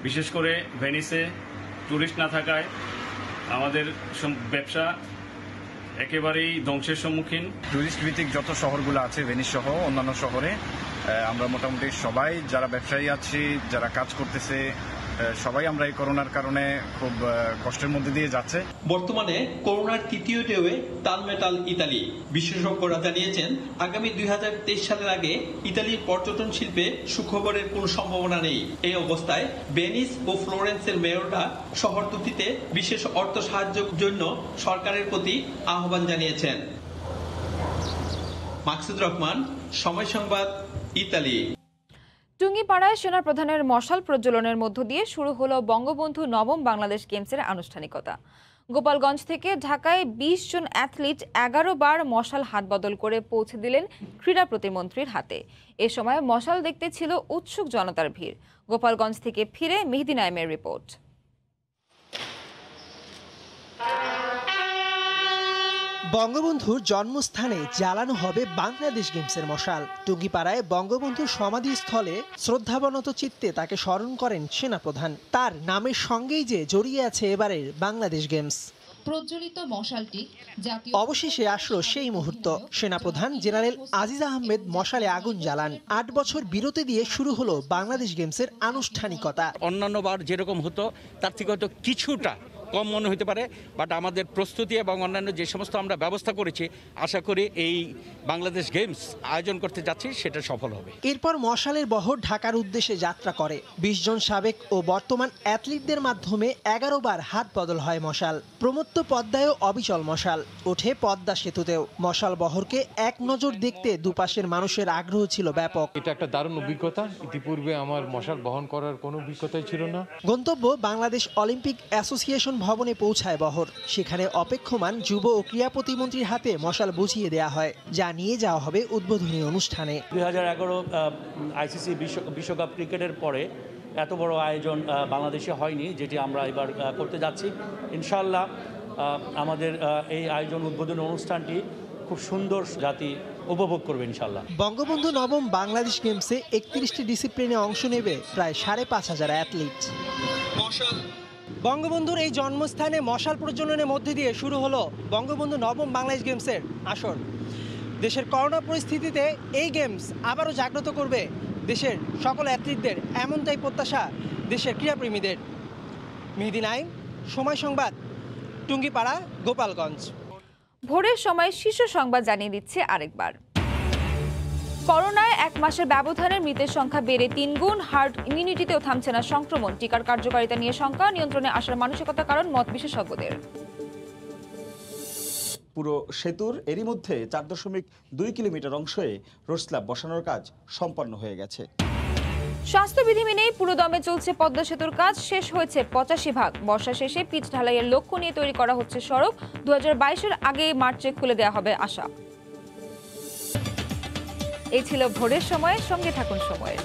বিশেষ করে ভেনিসে টুরিস্ট না থাকায় আমাদের ব্যবসা একেবারেই ধ্বংসের সম্মুখীন। টুরিস্ট ভিত্তিক যত শহরগুলো আছে ভেনিস সহ অন্যান্য শহরে আমরা মোটামুটি সবাই যারা ব্যবসায়ী আছি, যারা কাজ করতেছে, সবাই আমরা এই করোনার কারণে খুব কষ্টের মধ্যে দিয়ে যাচ্ছে। বর্তমানে করোনার তৃতীয় ঢেউয়ে তালমেটাল ইতালি। বিশেষজ্ঞরা জানিয়েছেন, আগামী 2023 সালের আগে ইতালির পর্যটন শিল্পে সুখবরের কোনো সম্ভাবনা নেই। এই অবস্থায় ভেনিস ও ফ্লোরেন্সের মেয়ররা শহর দুটিতে বিশেষ অর্থ সাহায্যের জন্য সরকারের প্রতি আহ্বান জানিয়েছেন। মাকসুদ রহমান, সময় সংবাদ, ইতালি। টুঙ্গিপাড়ায় সেনাপ্রধানের মশাল প্রজ্বলনের মধ্য দিয়ে শুরু হলো বঙ্গবন্ধু নবম বাংলাদেশ গেমসের আনুষ্ঠানিকতা। গোপালগঞ্জ থেকে ঢাকায় 20 জন অ্যাথলিট 11 বার মশাল হাত বদল করে পৌঁছে দিলেন ক্রীড়া প্রতিমন্ত্রীর হাতে। এ সময় মশাল দেখতে ছিল উৎসুক জনতার ভিড়। গোপালগঞ্জ থেকে ফিরে মেহেদি নাইমের রিপোর্ট। বঙ্গবন্ধুর জন্মস্থানে জ্বালানো হবে বাংলাদেশ গেমসের মশাল। টুঙ্গিপাড়ায় বঙ্গবন্ধুর সমাধিস্থলে শ্রদ্ধাবনত চিত্তে তাকে স্মরণ করেন সেনাপ্রধান। তার নামের সঙ্গেই যে জড়িয়ে আছে এবারের বাংলাদেশ গেমস। প্রজ্বলিত মশালটি অবশেষে আসলো সেই মুহূর্ত। সেনাপ্রধান জেনারেল আজিজ আহমেদ মশালে আগুন জ্বালান। 8 বছর বিরতি দিয়ে শুরু হলো বাংলাদেশ গেমসের আনুষ্ঠানিকতা। অন্যান্য বার যেরকম হতো তার থেকে হয়তো কিছুটা কম মনে হতে পারে, বাট আমাদের প্রস্তুতি এবং অন্যান্য যে সমস্ত আমরা ব্যবস্থা করেছি, আশা করি এই বাংলাদেশ গেমস আয়োজন করতে যাচ্ছি সেটা সফল হবে। এরপর মশালের বহর ঢাকার উদ্দেশ্যে যাত্রা করে। 20 জন সাবেক ও বর্তমান অ্যাথলিটদের মাধ্যমে 11 বার হাত বদল হয় মশাল। প্রমত্ত পদ্মায়ও অবিচল মশাল ওঠে পদ্মা সেতুতেও। মশাল বহরকে এক নজর দেখতে দুপাশের মানুষের আগ্রহ ছিল ব্যাপক। এটা একটা দারুণ অভিজ্ঞতা। ইতিপূর্বে আমার মশাল বহন করার কোনো অভিজ্ঞতাই ছিল না। গন্তব্য বাংলাদেশ অলিম্পিক অ্যাসোসিয়েশন ভবনে পৌঁছায় বহর। সেখানে অপেক্ষমান যুব ও ক্রীড়া প্রতিমন্ত্রীর হাতে মশাল বুঝিয়ে দেওয়া হয়, যা নিয়ে যাওয়া হবে উদ্বোধনী অনুষ্ঠানে। 2011 আইসিসি বিশ্বকাপ ক্রিকেটের পরে এত বড় আয়োজন বাংলাদেশে হয়নি, যেটি আমরা এবার করতে যাচ্ছি। ইনশাআল্লাহ আমাদের এই আয়োজন উদ্বোধনী অনুষ্ঠানটি খুব সুন্দর জাতি উপভোগ করবে ইনশাআল্লাহ। বঙ্গবন্ধু নবম বাংলাদেশ গেমসে 31টি ডিসিপ্লিনে অংশ নেবে প্রায় 5,500 অ্যাথলিট। বঙ্গবন্ধুর এই জন্মস্থানে মশাল প্রজ্বলনের মধ্যে দিয়ে শুরু হলো বঙ্গবন্ধু নবম বাংলাদেশ গেমসের আসর। দেশের করোনা পরিস্থিতিতে এই গেমস আবারও জাগ্রত করবে দেশের সকল অ্যাথলিটদের, এমনটাই প্রত্যাশা দেশের ক্রীড়াপ্রেমীদের। মেহেদী নাইম, সময় সংবাদ, টুঙ্গিপাড়া, গোপালগঞ্জ। ভোরের সময় শীর্ষ সংবাদ জানিয়ে দিচ্ছে আরেকবার। করোনায় 1 মাসের ব্যবধানে মৃতের সংখ্যা বেড়ে 3 গুণ। হার্ড ইমিউনিটিতেও থামছে না সংক্রমণ। টিকার কার্যকারিতা নিয়ে শঙ্কা, নিয়ন্ত্রণে আসার মানসিকতার কারণ মত বিশেষজ্ঞদের। পুরো সেতুর এরই মধ্যে 4.2 কিলোমিটার অংশে রোড স্ল্যাব বসানোর কাজ সম্পন্ন হয়ে গেছে। স্বাস্থ্যবিধি মেনেই পুরোদমে চলছে পদ্মা সেতুর কাজ, শেষ হয়েছে 85 ভাগ। বর্ষা শেষে পিচ ঢালাইয়ের লক্ষ্য নিয়ে তৈরি করা হচ্ছে সড়ক। 2022-এর আগে মার্চে খুলে দেওয়া হবে আশা। এই ছিল ভোরের সময়, সঙ্গে থাকুন সময়ের।